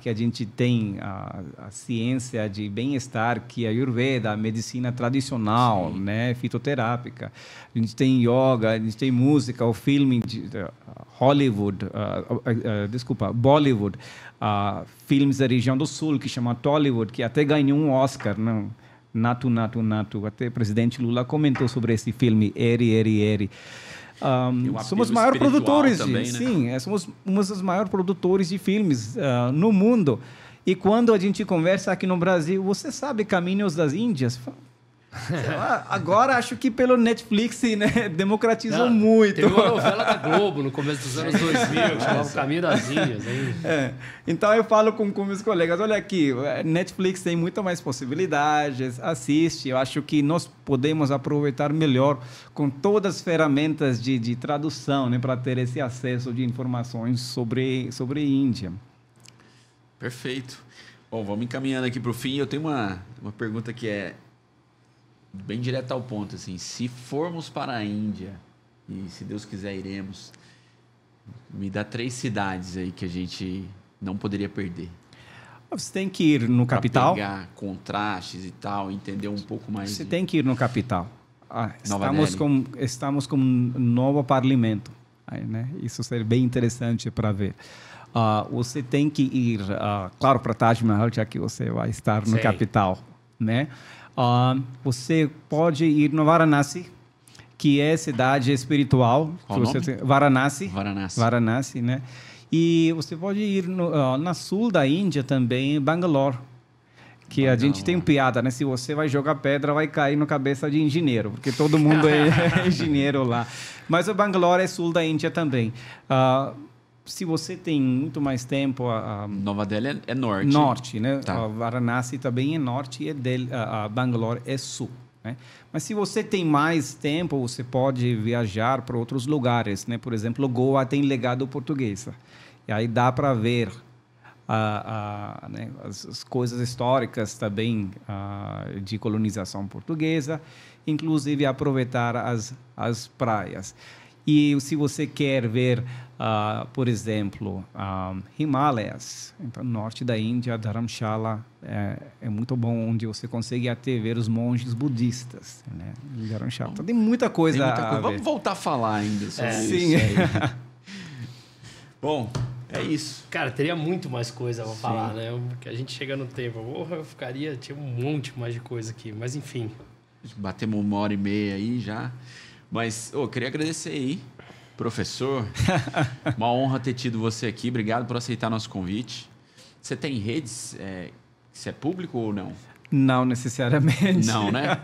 S3: Que a gente tem a ciência de bem-estar, que é a Ayurveda, a medicina tradicional, né? Fitoterápica. A gente tem yoga, a gente tem música, o filme de Hollywood, Bollywood, filmes da região do Sul, que chama Tollywood, que até ganhou um Oscar, não? Natu. Até o presidente Lula comentou sobre esse filme, Eri. Somos maiores produtores,
S1: também, né?
S3: Somos um dos maiores produtores de filmes no mundo. E quando a gente conversa aqui no Brasil, você sabe Caminhos das Índias? Agora acho que pelo Netflix, né, democratizou muito.
S2: Teve uma novela da Globo no começo dos anos 2000, que chamava O Caminho das Índias.
S3: Então eu falo com meus colegas, olha aqui, Netflix tem muita mais possibilidades, assiste. Eu acho que nós podemos aproveitar melhor com todas as ferramentas de tradução, né, para ter esse acesso de informações sobre Índia.
S1: Perfeito. Bom, vamos encaminhando aqui para o fim. Eu tenho uma pergunta que é bem direta ao ponto. Assim, se formos para a Índia, e se Deus quiser iremos, me dá 3 cidades aí que a gente não poderia perder.
S3: Você tem que ir no capital.
S1: Pegar contrastes e tal, entender um pouco mais.
S3: Você tem que ir no capital. Estamos com um novo parlamento. Aí, né? Isso seria bem interessante para ver. Você tem que ir, claro, para Taj Mahal, já que você vai estar no capital, né? Você pode ir no Varanasi, que é cidade espiritual.
S1: Qual o nome?
S3: Varanasi, né? E você pode ir na sul da Índia também, Bangalore, que a gente tem piada, né? Se você vai jogar pedra, vai cair na cabeça de engenheiro, porque todo mundo é engenheiro lá. Mas o Bangalore é sul da Índia também. Se você tem muito mais tempo...
S1: Nova Delhi é norte.
S3: Norte, né?
S1: Tá.
S3: Varanasi também é norte e Bangalore é sul. Né? Mas se você tem mais tempo, você pode viajar para outros lugares. Né? Por exemplo, Goa tem legado português. E aí dá para ver né? as coisas históricas também de colonização portuguesa, inclusive aproveitar as praias. E se você quer ver, por exemplo, Himalayas, então norte da Índia, Dharamshala é muito bom, onde você consegue até ver os monges budistas, né? Dharamshala. Então, tem muita coisa.
S1: Vamos voltar a falar ainda sobre isso.
S3: Sim.
S1: Bom, é isso.
S2: Cara, teria muito mais coisa pra falar, né? Porque a gente chega no tempo. Tinha um monte mais de coisa aqui, mas enfim.
S1: Batemos 1h30 aí já. Mas, queria agradecer aí, professor. Uma honra ter tido você aqui. Obrigado por aceitar nosso convite. Você tem redes? Você é público ou não?
S3: Não necessariamente.
S1: Não, né?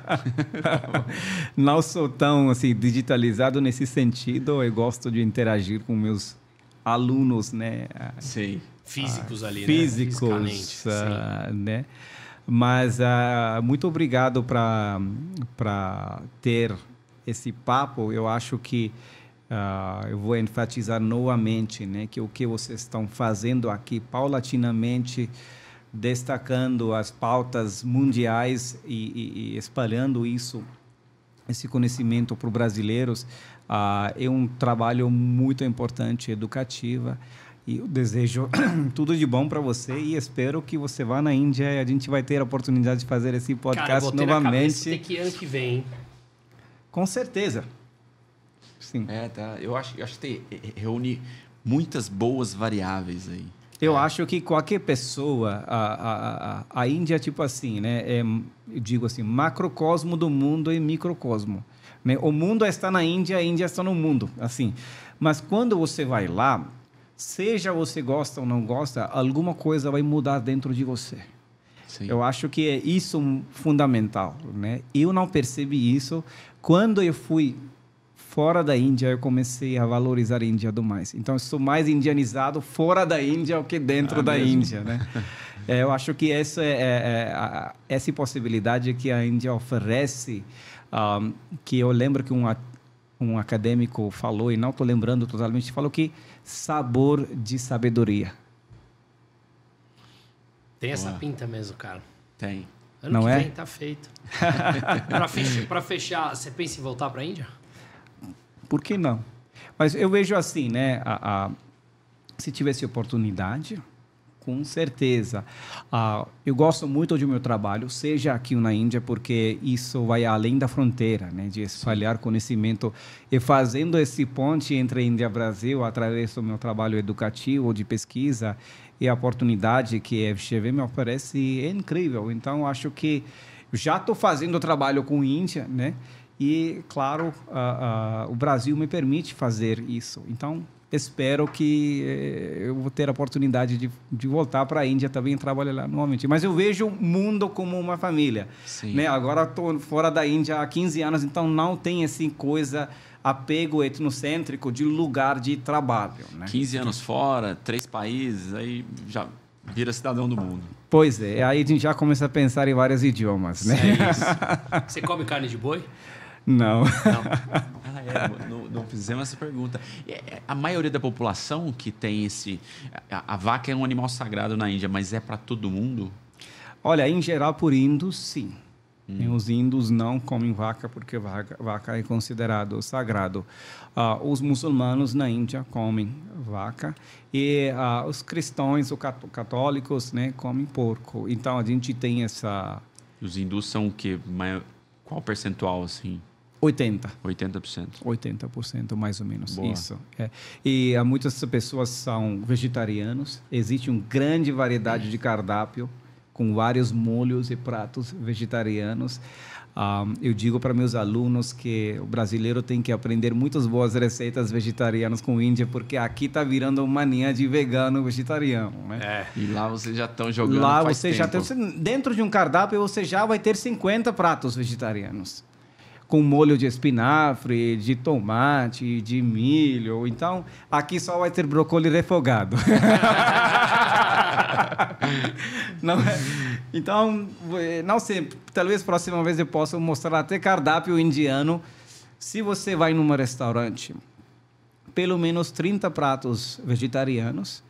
S3: Não sou tão assim, digitalizado nesse sentido. Eu gosto de interagir com meus alunos, né?
S1: Sei.
S2: Físicos ali,
S3: físicos,
S2: né? Fisicamente,
S3: né? Mas muito obrigado para ter esse papo. Eu acho que eu vou enfatizar novamente, né, que o que vocês estão fazendo aqui, paulatinamente, destacando as pautas mundiais e espalhando esse conhecimento para os brasileiros, é um trabalho muito importante, educativo. E eu desejo tudo de bom para você e espero que você vá na Índia e a gente vai ter a oportunidade de fazer esse podcast novamente.
S2: Tem que ir ano que vem, hein?
S3: Com certeza. Sim.
S1: Tá. Eu acho que reúne muitas boas variáveis aí.
S3: Eu acho que qualquer pessoa, a Índia é tipo assim, né? Eu digo assim, macrocosmo do mundo e microcosmo. Né? O mundo está na Índia, a Índia está no mundo, assim. Mas quando você vai lá, seja você gosta ou não gosta, alguma coisa vai mudar dentro de você. Sim. Eu acho que é isso fundamental, né? Eu não percebi isso. Quando eu fui fora da Índia, eu comecei a valorizar a Índia do mais. Então, eu sou mais indianizado fora da Índia do que dentro da Índia, né? Eu acho que essa essa possibilidade que a Índia oferece, que eu lembro que um acadêmico falou, e não estou lembrando totalmente, falou que sabor de sabedoria.
S2: Tem essa pinta mesmo, cara.
S1: Tem.
S2: Ano
S3: não
S2: que
S3: é?
S2: vem tá feito. Para fechar, você pensa em voltar para a Índia?
S3: Por que não? Mas eu vejo assim, né? Se tivesse oportunidade, com certeza. Eu gosto muito do meu trabalho, seja aqui ou na Índia, porque isso vai além da fronteira, né? De espalhar conhecimento e fazendo esse ponte entre Índia e Brasil através do meu trabalho educativo, de pesquisa, e a oportunidade que a FGV me oferece é incrível. Então, acho que já estou fazendo trabalho com a Índia, né? E, claro, o Brasil me permite fazer isso. Então, espero que eu vou ter a oportunidade de voltar para a Índia também e trabalhar lá novamente. Mas eu vejo o mundo como uma família.
S1: Sim.
S3: Né? Agora estou fora da Índia há 15 anos, então não tem assim coisa, apego etnocêntrico de lugar de trabalho. Né?
S1: 15 anos fora, 3 países, aí já vira cidadão do mundo.
S3: Pois é, aí a gente já começa a pensar em vários idiomas. Né?
S2: É isso. Você come carne de boi?
S3: Não.
S1: Não fizemos essa pergunta. A maioria da população que tem esse... A vaca é um animal sagrado na Índia, mas é para todo mundo?
S3: Olha, em geral, por índios, sim. Os índios não comem vaca porque vaca é considerado sagrado. Os muçulmanos na Índia comem vaca e os cristãos, os católicos, né, comem porco. Então, a gente tem essa...
S1: Os hindus são o quê? Qual percentual, assim?
S3: 80%. mais ou menos.
S1: Boa.
S3: Isso. É. E muitas pessoas são vegetarianos. Existe uma grande variedade de cardápio com vários molhos e pratos vegetarianos. Eu digo para meus alunos que o brasileiro tem que aprender muitas boas receitas vegetarianas com Índia, porque aqui está virando uma mania de vegano vegetariano. Né?
S1: E lá vocês já estão jogando
S3: lá
S1: faz
S3: você
S1: tempo.
S3: já tem, dentro de um cardápio você já vai ter 50 pratos vegetarianos. Com molho de espinafre, de tomate, de milho. Então, aqui só vai ter brócolis refogado. Não é? Então, não sei, talvez próxima vez eu possa mostrar até cardápio indiano. Se você vai num restaurante, pelo menos 30 pratos vegetarianos,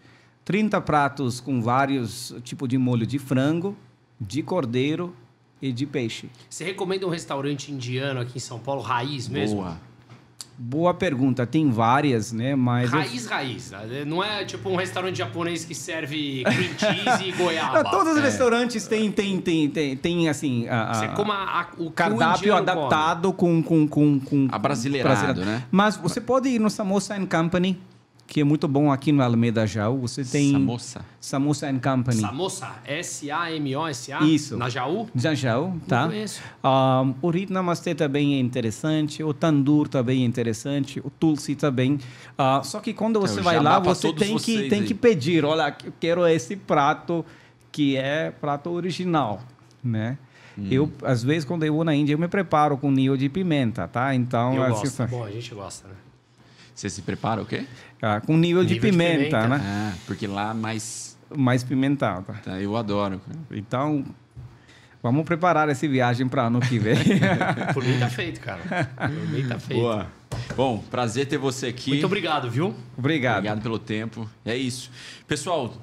S3: 30 pratos com vários tipos de molho de frango, de cordeiro e de peixe.
S2: Você recomenda um restaurante indiano aqui em São Paulo, raiz mesmo?
S3: Boa pergunta. Tem várias, né? Mas
S2: raiz. Não é tipo um restaurante japonês que serve cream cheese e goiaba.
S3: Todos os restaurantes têm assim...
S2: Você coma o
S3: cardápio adaptado com
S1: abrasileirado, né?
S3: Mas você pode ir no Samosa & Company, que é muito bom aqui no Alameda Jaú. Você tem... Samosa & Company.
S2: Samosa, S-A-M-O-S-A?
S3: Isso.
S2: Na Jaú?
S3: Na Jaú, tá.
S2: Não conheço.
S3: O Rit Namaste também é interessante, o Tandoor também é interessante, o Tulsi também. Só que quando você vai lá, você tem que pedir, olha, eu quero esse prato que é prato original, né? Eu, às vezes, quando eu vou na Índia, eu me preparo com nível de pimenta, tá? Então,
S2: eu gosto. Bom, a gente gosta, né?
S1: Você se prepara o quê?
S3: Com nível de pimenta, né?
S1: Porque lá mais
S3: pimentado.
S1: Tá, eu adoro.
S3: Então, vamos preparar essa viagem para ano que vem.
S2: Por mim tá feito, cara. Por mim tá feito.
S1: Boa. Bom, prazer ter você aqui.
S2: Muito obrigado, viu?
S3: Obrigado
S1: pelo tempo. É isso. Pessoal,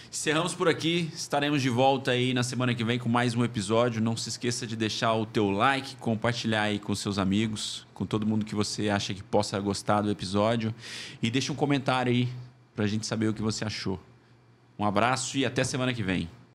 S1: encerramos por aqui. Estaremos de volta aí na semana que vem com mais um episódio. Não se esqueça de deixar o teu like, compartilhar aí com seus amigos, com todo mundo que você acha que possa gostar do episódio. E deixa um comentário aí pra gente saber o que você achou. Um abraço e até semana que vem.